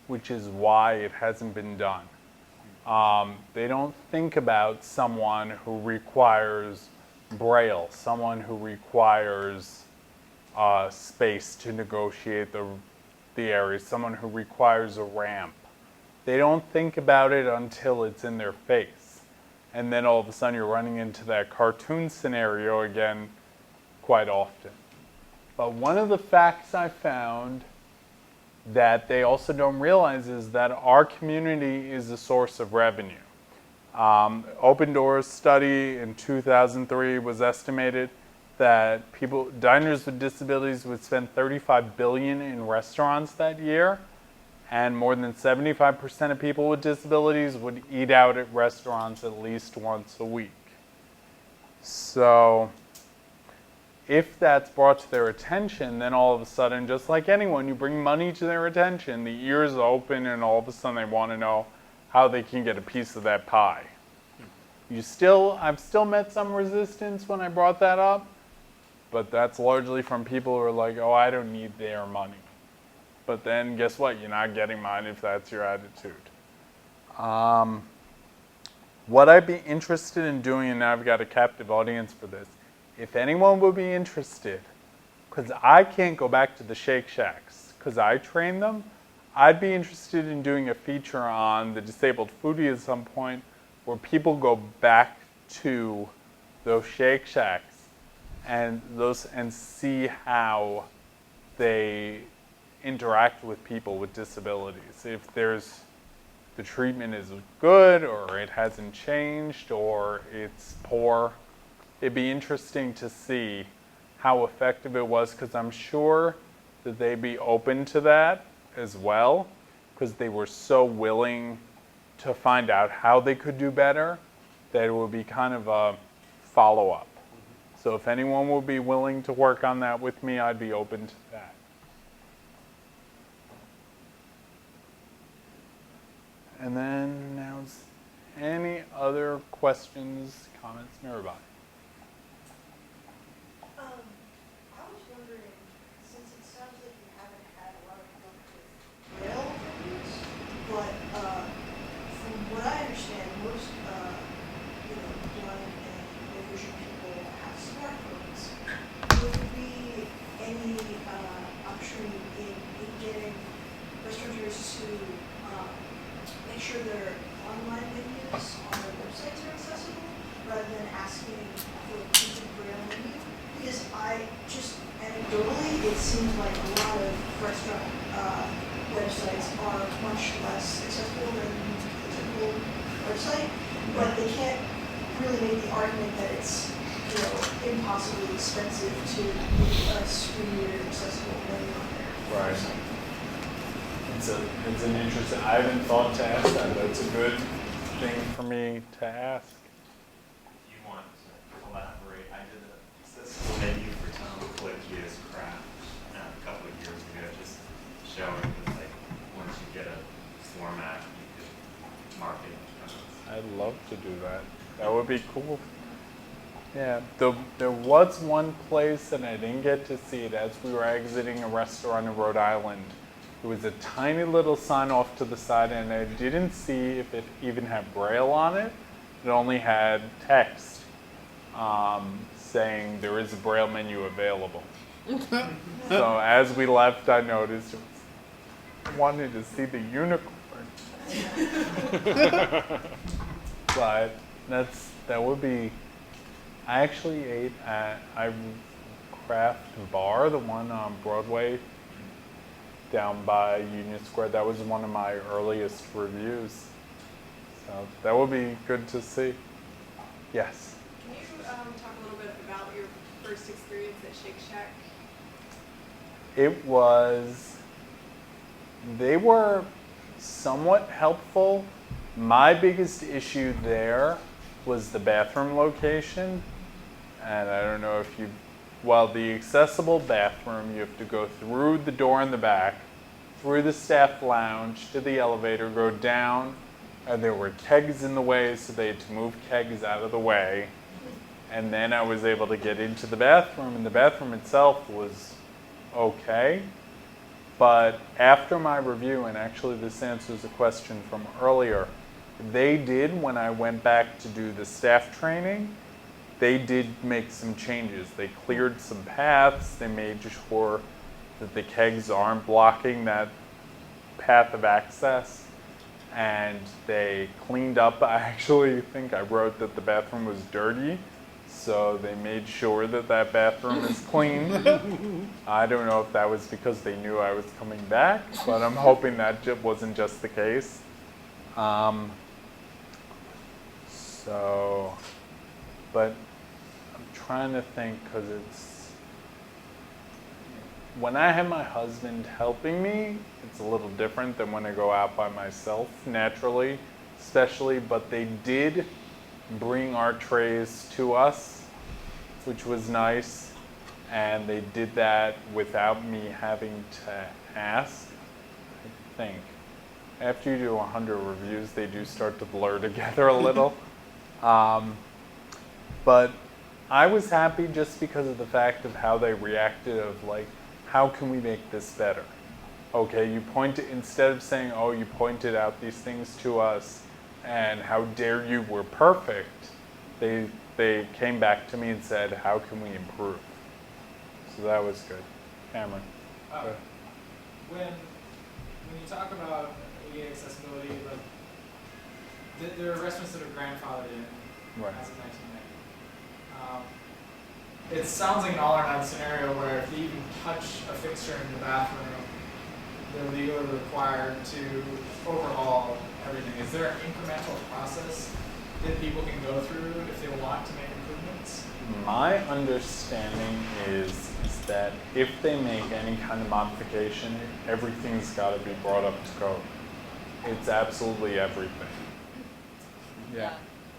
which is why it hasn't been done. They don't think about someone who requires Braille, someone who requires space to negotiate the areas, someone who requires a ramp. They don't think about it until it's in their face. And then all of a sudden you're running into that cartoon scenario again quite often. But one of the facts I found that they also don't realize is that our community is a source of revenue. Open Doors study in 2003 was estimated that diners with disabilities would spend $35 billion in restaurants that year, and more than 75% of people with disabilities would eat out at restaurants at least once a week. So if that's brought to their attention, then all of a sudden, just like anyone, you bring money to their attention, the ears open, and all of a sudden they want to know how they can get a piece of that pie. I've still met some resistance when I brought that up, but that's largely from people who are like, oh, I don't need their money. But then guess what? You're not getting mine if that's your attitude. What I'd be interested in doing, and now I've got a captive audience for this, if anyone would be interested, because I can't go back to the Shake Shacks because I train them, I'd be interested in doing a feature on the disabled foodie at some point where people go back to those Shake Shacks and see how they interact with people with disabilities. If the treatment is good or it hasn't changed or it's poor, it'd be interesting to see how effective it was, because I'm sure that they'd be open to that as well, because they were so willing to find out how they could do better that it would be kind of a follow-up. So if anyone would be willing to work on that with me, I'd be open to that. And then now, any other questions, comments from everybody? I was wondering, since it sounds like you haven't had a lot of luck with Braille reviews, but from what I understand, most blind and low vision people have smartphones. Would there be any opportunity in getting restaurateurs to make sure their online menus on their websites are accessible, rather than asking for a printed Braille menu? Because anecdotally, it seems like a lot of restaurant websites are much less accessible than the typical website, but they can't really make the argument that it's impossibly expensive to make a screen reader accessible menu on their website. It's an interesting, I haven't thought to ask that, but it's a good thing for me to ask. If you want to collaborate, I did a accessible menu for Tom Colicchio's craft a couple of years ago, just showing that once you get a format, you could mark it. I'd love to do that. That would be cool. Yeah, there was one place, and I didn't get to see it as we were exiting a restaurant in Rhode Island, There was a tiny little sign off to the side, and I didn't see if it even had Braille on it. It only had text saying there is a Braille menu available. So as we left, I noticed I wanted to see the unicorn. But that would be. I actually ate at Craft Bar, the one on Broadway down by Union Square. That was one of my earliest reviews. So that would be good to see. Yes. Can you talk a little bit about your first experience at Shake Shack? They were somewhat helpful. My biggest issue there was the bathroom location. And I don't know if the accessible bathroom, you have to go through the door in the back, through the staff lounge, to the elevator, go down, and there were kegs in the way, so they had to move kegs out of the way. And then I was able to get into the bathroom, and the bathroom itself was okay. But after my review, and actually this answers a question from earlier, they did, when I went back to do the staff training, they did make some changes. They cleared some paths. They made sure that the kegs aren't blocking that path of access. And they cleaned up. I actually think I wrote that the bathroom was dirty. So they made sure that that bathroom is clean. I don't know if that was because they knew I was coming back, but I'm hoping that wasn't just the case. But I'm trying to think, because when I have my husband helping me, it's a little different than when I go out by myself, naturally, especially, but they did bring our trays to us, which was nice, and they did that without me having to ask, I think. After you do 100 reviews, they do start to blur together a little. But I was happy just because of the fact of how they reacted of like, how can we make this better? Okay, instead of saying, oh, you pointed out these things to us and how dare you, we're perfect, they came back to me and said, how can we improve? So that was good. Cameron. When you talk about ADA accessibility, like there are restaurants that are grandfathered in as of 1990. It sounds like an all or none scenario where if they even touch a fixture in the bathroom, they're legally required to overhaul everything. Is there an incremental process that people can go through if they want to make improvements? My understanding is that if they make any kind of modification, everything's got to be brought up to code. It's absolutely everything. Yeah.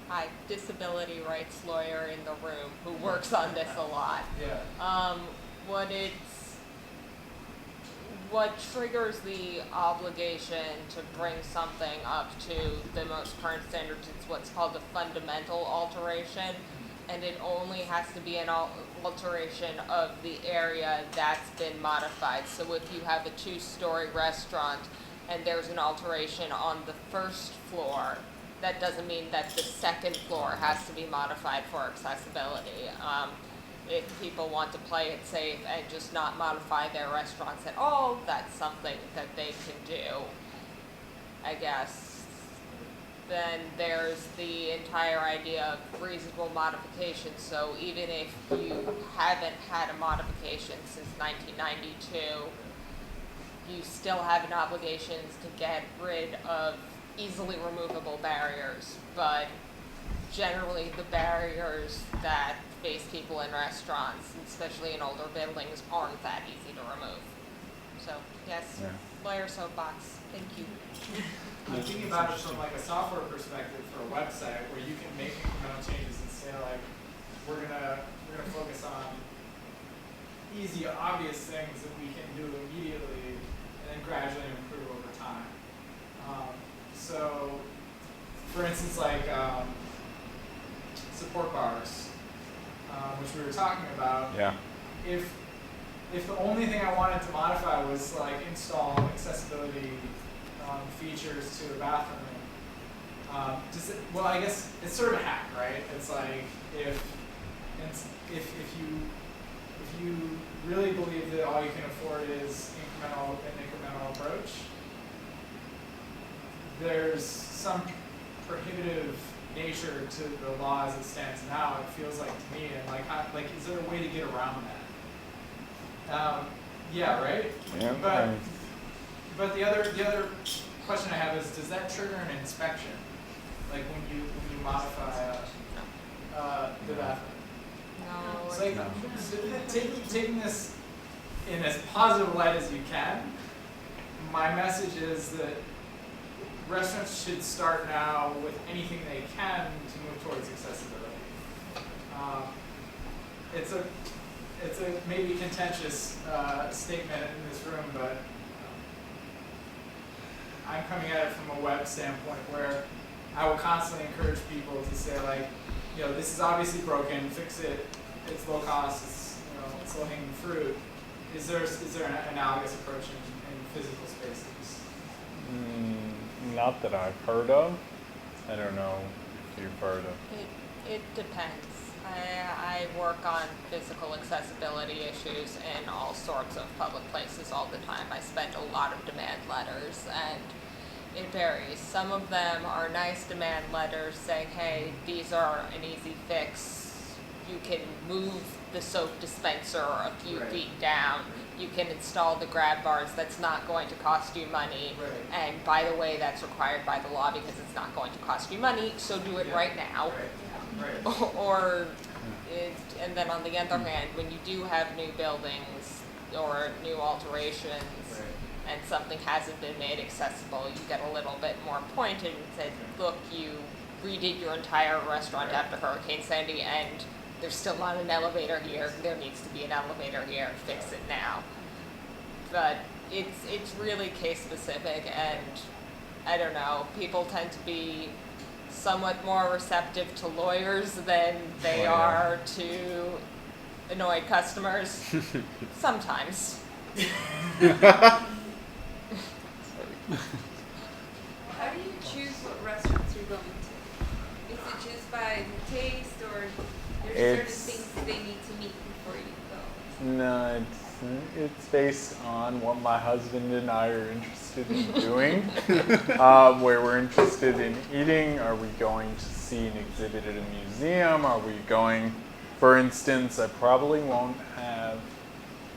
Hi, disability rights lawyer in the room who works on this a lot. Yeah. What triggers the obligation to bring something up to the most current standards is what's called a fundamental alteration, and it only has to be an alteration of the area that's been modified. So if you have a 2-story restaurant and there's an alteration on the first floor, that doesn't mean that the second floor has to be modified for accessibility. If people want to play it safe and just not modify their restaurants at all, that's something that they can do, I guess. Then there's the entire idea of reasonable modification. So even if you haven't had a modification since 1992, you still have an obligation to get rid of easily removable barriers, but generally the barriers that face people in restaurants, especially in older buildings, aren't that easy to remove. So yes, lawyer soapbox, thank you. I'm thinking about it from like a software perspective for a website where you can make incremental changes and say like, we're gonna focus on easy, obvious things that we can do immediately and then gradually improve over time. So, for instance, like support bars, which we were talking about. Yeah. If the only thing I wanted to modify was like install accessibility features to a bathroom. Well, I guess it's sort of a hack, right? It's like if you really believe that all you can afford is an incremental approach, there's some prohibitive nature to the law as it stands now. It feels like to me, and like is there a way to get around that? Yeah, right. Yeah. But the other question I have is, does that trigger an inspection? Like when you modify the bathroom? No. It's like taking this in as positive light as you can. My message is that restaurants should start now with anything they can to move towards accessibility. It's a maybe contentious statement in this room, but I'm coming at it from a web standpoint where I will constantly encourage people to say, like, this is obviously broken, fix it, it's low cost, it's low hanging fruit. Is there an analogous approach in physical spaces? Not that I've heard of. I don't know if you've heard of. It depends. I work on physical accessibility issues in all sorts of public places all the time. I spend a lot of demand letters, and it varies. Some of them are nice demand letters saying, hey, these are an easy fix. You can move the soap dispenser a few feet down. You can install the grab bars. That's not going to cost you money. And by the way, that's required by the law because it's not going to cost you money, so do it right now. And then on the other hand, when you do have new buildings or new alterations and something hasn't been made accessible, you get a little bit more pointed and said, look, you redid your entire restaurant after Hurricane Sandy and there's still not an elevator here. There needs to be an elevator here. Fix it now. But it's really case specific, and I don't know. People tend to be somewhat more receptive to lawyers than they are to annoyed customers. Sometimes. How do you choose what restaurants you're going to? Is it just by taste, or there's certain things they need to meet before you go? No, it's based on what my husband and I are interested in doing. Where we're interested in eating. Are we going to see an exhibit at a museum? Are we going, for instance, I probably won't have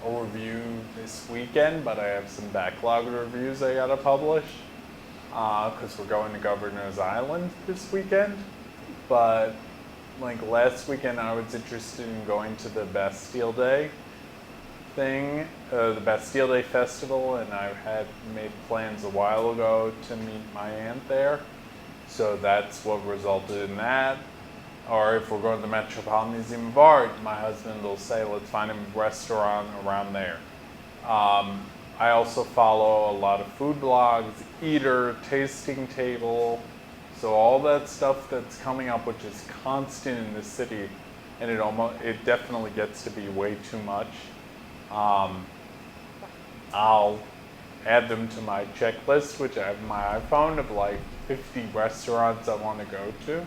a review this weekend, but I have some backlogged reviews I gotta publish because we're going to Governor's Island this weekend. But like last weekend, I was interested in going to the Bastille Day thing, the Bastille Day Festival, and I had made plans a while ago to meet my aunt there. So that's what resulted in that. Or if we're going to the Metropolitan Museum of Art, my husband will say, let's find a restaurant around there. I also follow a lot of food blogs, Eater, Tasting Table, so all that stuff that's coming up, which is constant in the city, and it definitely gets to be way too much. I'll add them to my checklist, which I have on my iPhone, of like 50 restaurants I want to go to.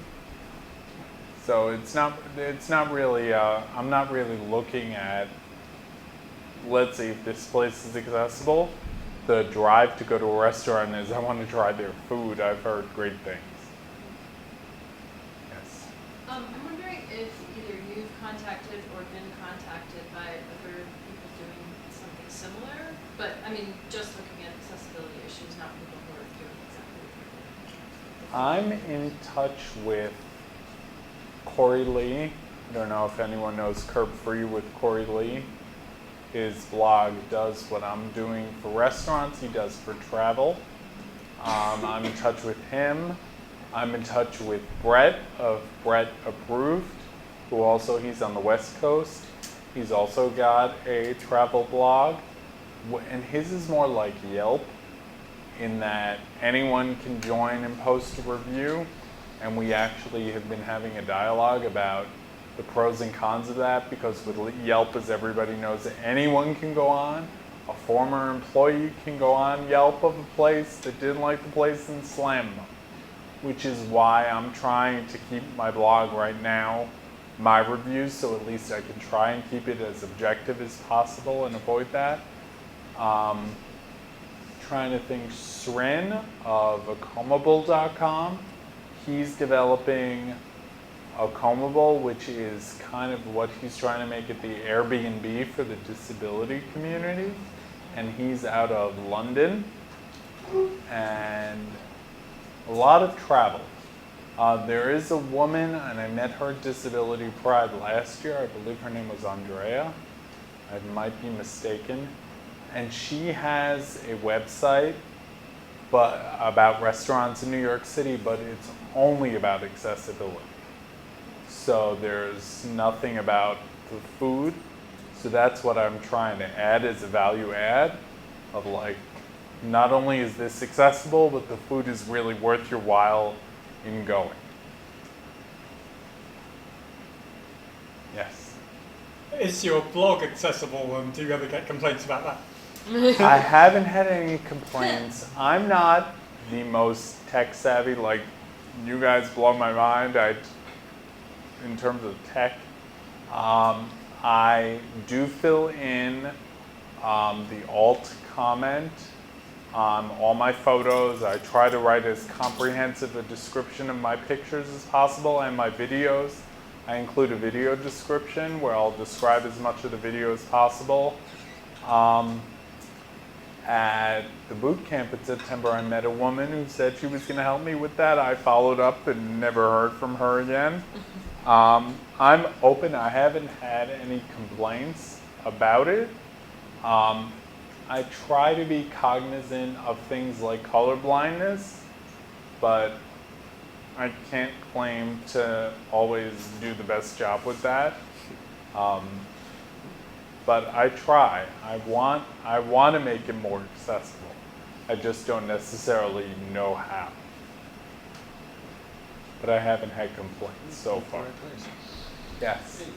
So it's not really, I'm not really looking at, let's see if this place is accessible. The drive to go to a restaurant is, I want to try their food. I've heard great things. Yes. I'm wondering if either you've contacted or been contacted by other people doing something similar, but I mean, just looking at accessibility issues, not people who are doing exactly what you're doing. I'm in touch with Corey Lee. I don't know if anyone knows Curb Free with Corey Lee. His blog does what I'm doing for restaurants, he does for travel. I'm in touch with him. I'm in touch with Brett of Brett Approved, who also, he's on the West Coast. He's also got a travel blog. And his is more like Yelp, in that anyone can join and post a review. And we actually have been having a dialogue about the pros and cons of that, because with Yelp, as everybody knows, anyone can go on. a former employee can go on Yelp of a place that didn't like the place and slam them, which is why I'm trying to keep my blog right now, my reviews, so at least I can try and keep it as objective as possible and avoid that. Trying to think, Srin of Acomable.com, he's developing Acomable, which is kind of what he's trying to make it the Airbnb for the disability community, and he's out of London, and a lot of travel. There is a woman, and I met her at Disability Pride last year. I believe her name was Andrea. I might be mistaken. And she has a website about restaurants in New York City, but it's only about accessibility. So there's nothing about the food. So that's what I'm trying to add as a value add of like, not only is this accessible, but the food is really worth your while in going. Yes. Is your blog accessible, and do you ever get complaints about that? I haven't had any complaints. I'm not the most tech savvy, like you guys blow my mind in terms of tech. I do fill in the alt comment on all my photos. I try to write as comprehensive a description of my pictures as possible, and my videos. I include a video description where I'll describe as much of the video as possible. At the boot camp in September, I met a woman who said she was going to help me with that. I followed up and never heard from her again. I'm open. I haven't had any complaints about it. I try to be cognizant of things like color blindness, but I can't claim to always do the best job with that. But I try. I want to make it more accessible. I just don't necessarily know how. But I haven't had complaints so far. Yes. Hey,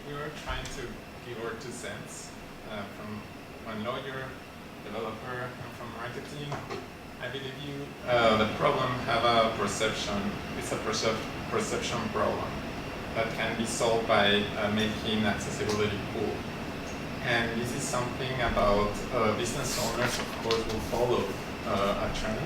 we were trying to give our 2 cents from one lawyer, developer, and from marketing. I believe you, the problem have a perception. It's a perception problem that can be solved by making accessibility cool. And this is something about business owners, of course, will follow a trend.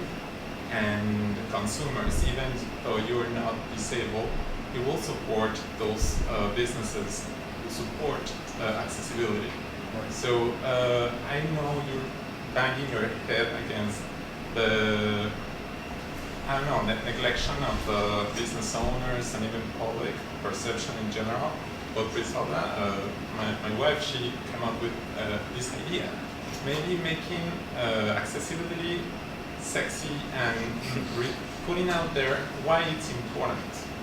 And consumers, even though you are not disabled, you will support those businesses who support accessibility. Right. So I know you're banging your head against the neglection of business owners and even public perception in general. But with all that, my wife, she came up with this idea. Maybe making accessibility sexy and putting out there why it's important.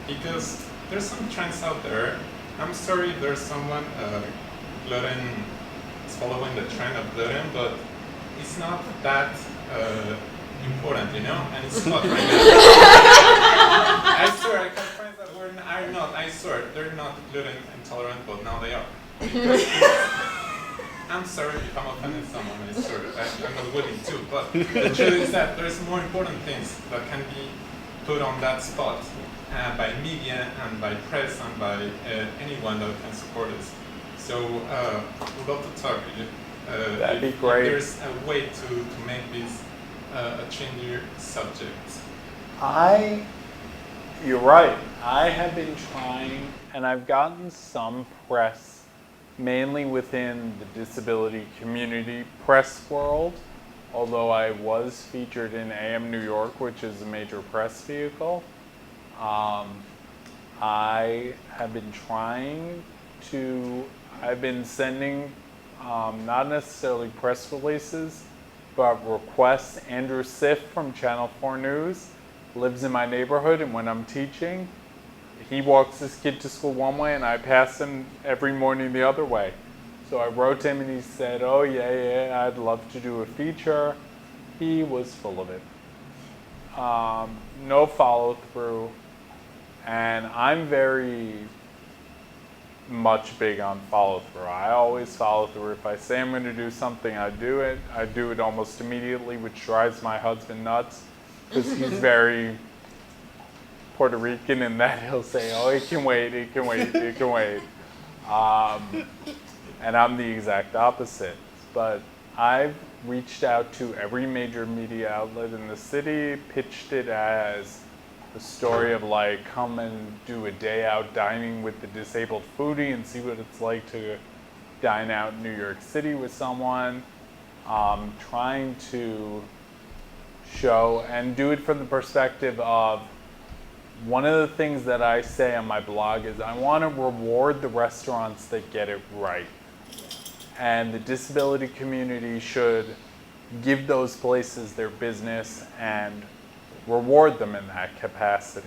Because there's some trends out there. I'm sorry if there's someone gluten is following the trend of gluten, but it's not that important, you know, and it's not right now. I swear, I have friends that are not, I swear, they're not gluten intolerant, but now they are. Because I'm sorry if I'm offending someone, I swear, I'm not willing to, but the truth is that there's more important things that can be put on that spot by media and by press and by anyone that can support us. So we'd love to talk with you. That'd be great. There's a way to make this a trendier subject. You're right. I have been trying, and I've gotten some press, mainly within the disability community press world, although I was featured in AM New York, which is a major press vehicle. I have been trying to, I've been sending not necessarily press releases, but requests. Andrew Siff from Channel 4 News lives in my neighborhood, and when I'm teaching, he walks his kid to school one way and I pass him every morning the other way. So I wrote to him and he said, oh yeah, I'd love to do a feature. He was full of it. No follow through. And I'm very much big on follow through. I always follow through. If I say I'm going to do something, I do it. I do it almost immediately, which drives my husband nuts because he's very Puerto Rican in that he'll say, oh, it can wait, it can wait, it can wait. And I'm the exact opposite. But I've reached out to every major media outlet in the city, pitched it as the story of like, come and do a day out dining with the disabled foodie and see what it's like to dine out in New York City with someone. Trying to show and do it from the perspective of, one of the things that I say on my blog is I want to reward the restaurants that get it right. And the disability community should give those places their business and reward them in that capacity.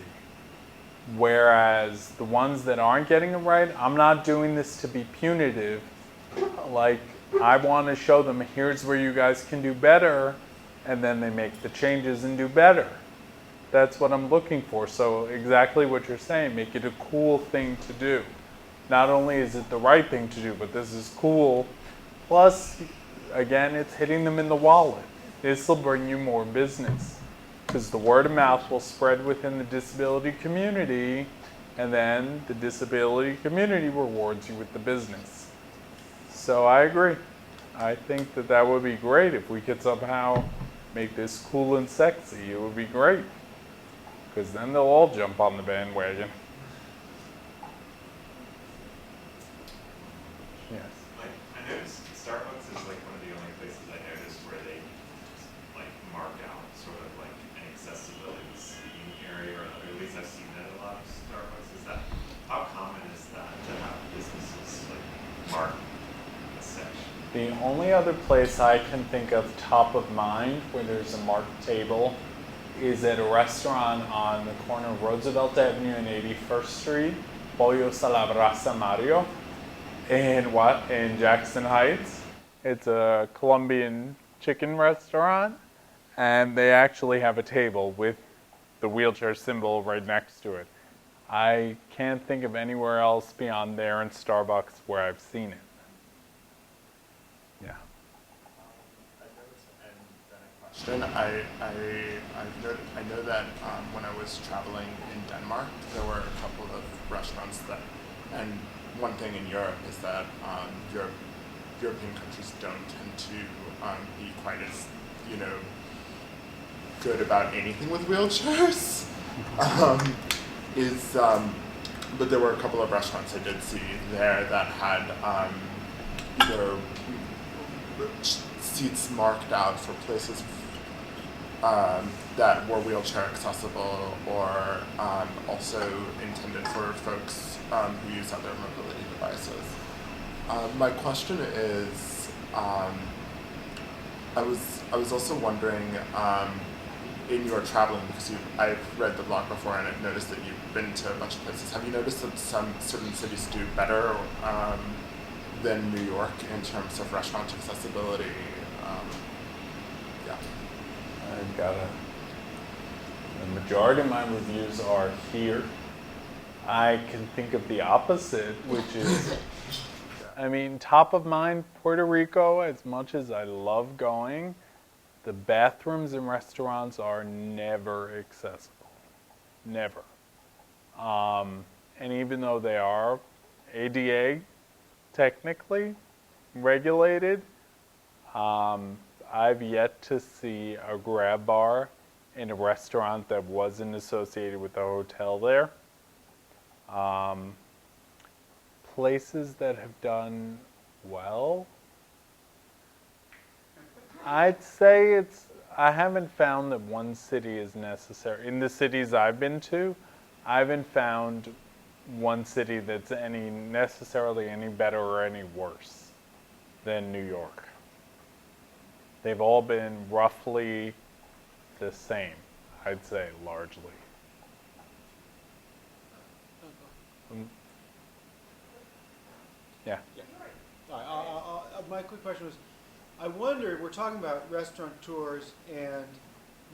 Whereas the ones that aren't getting it right, I'm not doing this to be punitive. Like, I want to show them, here's where you guys can do better, and then they make the changes and do better. That's what I'm looking for. So exactly what you're saying, make it a cool thing to do. Not only is it the right thing to do, but this is cool. Plus, again, it's hitting them in the wallet. This will bring you more business because the word of mouth will spread within the disability community, and then the disability community rewards you with the business. So I agree. I think that that would be great if we could somehow make this cool and sexy. It would be great. Because then they'll all jump on the bandwagon. Yes. Like, I noticed Starbucks is like one of the only places I noticed where they like mark out sort of like an accessibility seating area, or at least I've seen that at a lot of Starbucks. Is that, how common is that to have businesses like mark a section? The only other place I can think of top of mind where there's a marked table is at a restaurant on the corner of Roosevelt Avenue and 81st Street, Pollos a la Brasa Mario, in Jackson Heights. It's a Colombian chicken restaurant, and they actually have a table with the wheelchair symbol right next to it. I can't think of anywhere else beyond there and Starbucks where I've seen it. Yeah. I know that when I was traveling in Denmark, there were a couple of restaurants that, and one thing in Europe is that European countries don't tend to be quite as, good about anything with wheelchairs. But there were a couple of restaurants I did see there that had either seats marked out for places that were wheelchair accessible, or also intended for folks who use other mobility devices. My question is, I was also wondering, in your traveling, because I've read the blog before and I've noticed that you've been to a bunch of places. Have you noticed that some certain cities do better than New York in terms of restaurant accessibility? Yeah. I've got the majority of my reviews are here. I can think of the opposite, which is, I mean, top of mind, Puerto Rico, as much as I love going, the bathrooms in restaurants are never accessible. Never. And even though they are ADA technically regulated, I've yet to see a grab bar in a restaurant that wasn't associated with the hotel there. Places that have done well, I'd say I haven't found that one city is necessary. In the cities I've been to, I haven't found one city that's necessarily any better or any worse than New York. They've all been roughly the same, I'd say, largely. Yeah. My quick question was, I wonder, we're talking about restaurateurs, and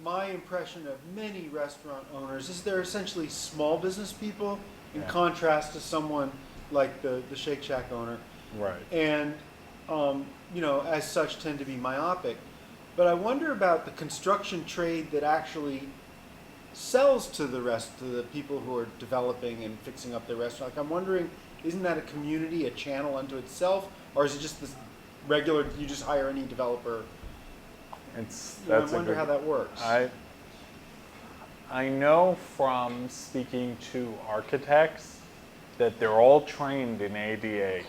my impression of many restaurant owners is they're essentially small business people in contrast to someone like the Shake Shack owner, Right. and as such tend to be myopic. But I wonder about the construction trade that actually sells to the rest of the people who are developing and fixing up their restaurant. Like, I'm wondering, isn't that a community, a channel unto itself, or is it just this regular? You just hire any developer. I wonder how that works. I know from speaking to architects that they're all trained in ADA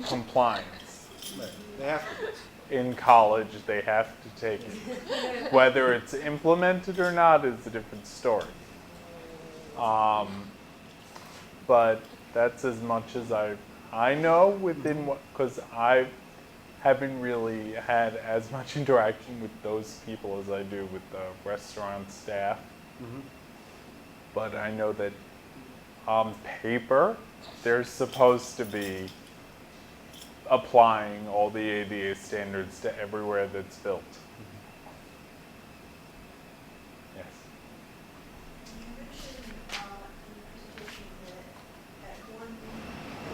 compliance. Right. They have to. In college, they have to take it. Whether it's implemented or not is a different story. But that's as much as I know within what, because I haven't really had as much interaction with those people as I do with the restaurant staff. Mm-hmm. But I know that on paper, they're supposed to be applying all the ADA standards to everywhere that's built. Yes. You mentioned in the presentation that at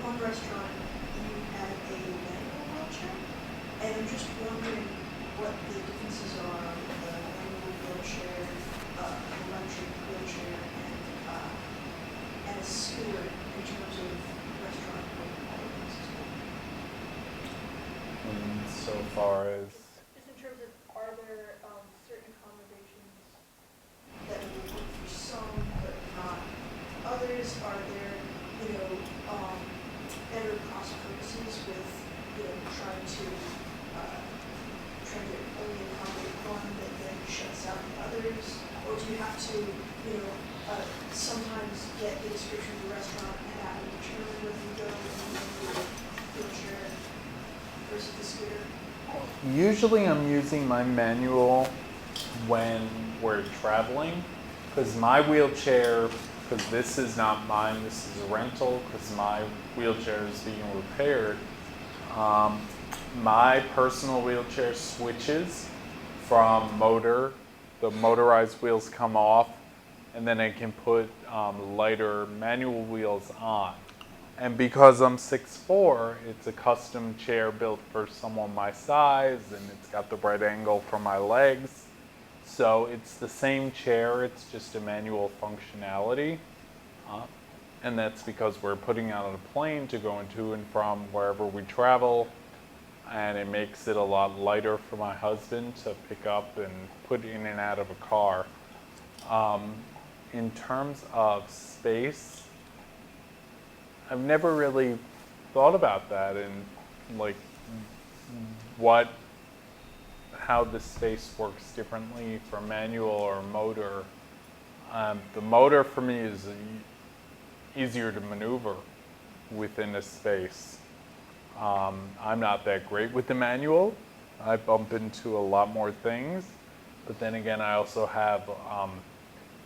one restaurant you had a manual wheelchair, and I'm just wondering what the differences are with the manual wheelchair, an electric wheelchair, and a scooter in terms of restaurant qualities. So far as Just in terms of, are there certain accommodations that will work for some but not others? Are there, better cross purposes with, trying to only accommodate one that then shuts out the others? Or do you have to, sometimes get the description of the restaurant and that will determine whether you go with the wheelchair versus the scooter? usually I'm using my manual when we're traveling, because my wheelchair, because this is not mine, this is a rental, because my wheelchair is being repaired. My personal wheelchair switches from motor, the motorized wheels come off, and then I can put lighter manual wheels on. And because I'm 6'4", it's a custom chair built for someone my size, and it's got the right angle for my legs. So it's the same chair, it's just a manual functionality. And that's because we're putting out on a plane to go to and from wherever we travel, and it makes it a lot lighter for my husband to pick up and put in and out of a car. In terms of space, I've never really thought about that and like how the space works differently for manual or motor. The motor for me is easier to maneuver within a space. I'm not that great with the manual. I bump into a lot more things, but then again, I also have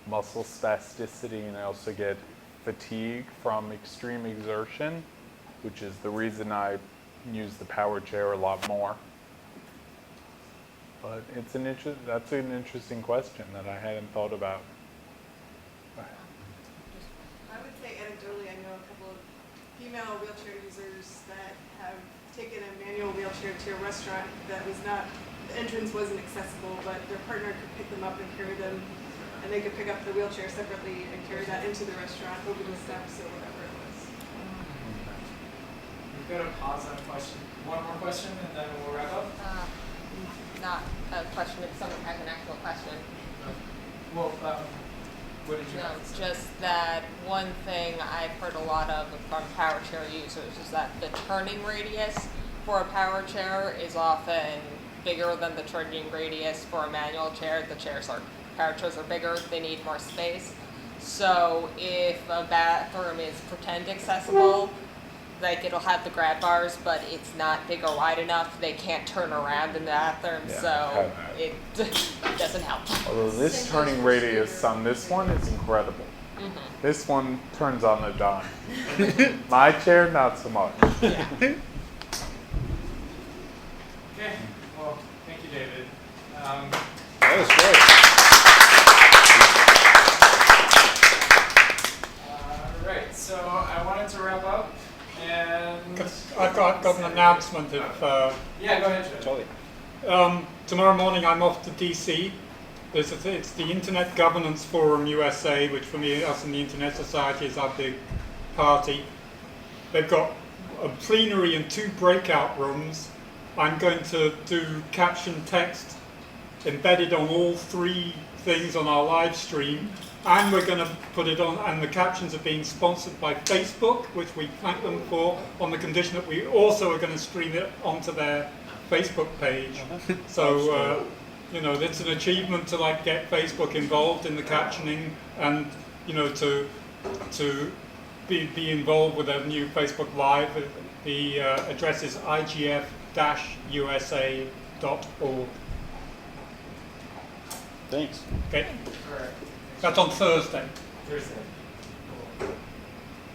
muscle spasticity, and I also get fatigue from extreme exertion, which is the reason I use the power chair a lot more. But it's that's an interesting question that I hadn't thought about. I would say anecdotally, I know a couple of female wheelchair users that have taken a manual wheelchair to a restaurant that was not, the entrance wasn't accessible, but their partner could pick them up and carry them, and they could pick up the wheelchair separately and carry that into the restaurant over the steps or whatever it was. We've got to pause on a question. One more question, and then we'll wrap up. Not a question, if someone has an actual question. Well, what did you No, have? it's just that one thing I've heard a lot of from power chair users is that the turning radius for a power chair is often bigger than the turning radius for a manual chair. Power chairs are bigger, they need more space. So if a bathroom is pretend accessible, like it'll have the grab bars, but it's not big or wide enough, they can't turn around in the bathroom, so it doesn't help. Although this turning radius on this one is incredible. Mm-hmm. This one turns on a dime. My chair, not so much. Yeah. Okay, well, thank you, David. That was great. All right, so I wanted to wrap up And I've got an announcement if. Yeah, go ahead, Joe. Totally. Tomorrow morning I'm off to DC. It's the Internet Governance Forum USA, which for me, us in the Internet Society, is our big party. They've got a plenary and 2 breakout rooms. I'm going to do caption text embedded on all 3 things on our live stream, and we're going to put it on, and the captions are being sponsored by Facebook, which we thank them for, on the condition that we also are going to stream it onto their Facebook page. So, you know, it's an achievement to like get Facebook involved in the captioning, and you know, to be involved with a new Facebook Live. The address is igf-usa.org. Thanks. Okay. All right. That's on Thursday. Thursday.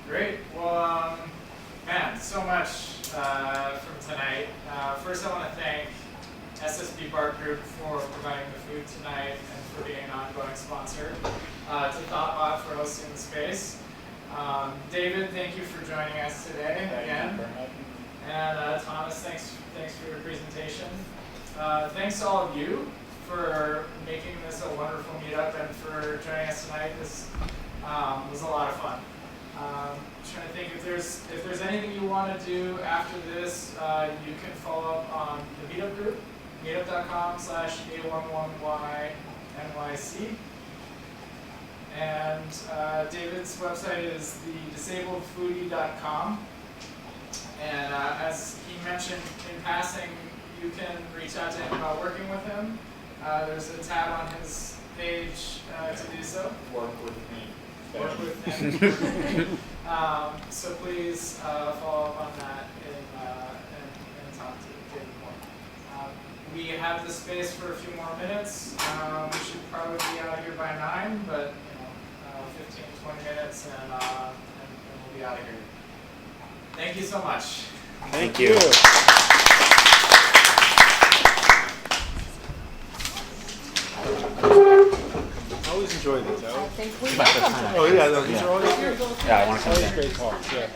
Great. Well, man, so much from tonight. First, I want to thank SSB Bar Group for providing the food tonight and for being an ongoing sponsor. To ThoughtBot for hosting the space. David, thank you for joining us today again. And Thomas, thanks for your presentation. Thanks to all of you for making this a wonderful meetup and for joining us tonight. This was a lot of fun. Trying to think if there's anything you want to do after this, you can follow up on the meetup group, meetup.com/A11YNYC. And David's website is thedisabledfoodie.com. And as he mentioned in passing, you can reach out to him about working with him. There's a tab on his page to do so. Work with me. Work with him. So please follow up on that and talk to David more. We have the space for a few more minutes. We should probably be out of here by 9, but 15 to 20 minutes and we'll be out of here. Thank you so much. Thank you. I always enjoy these. I think we Oh yeah, these are always good. Yeah, I want to come Always in. great talks. Yeah.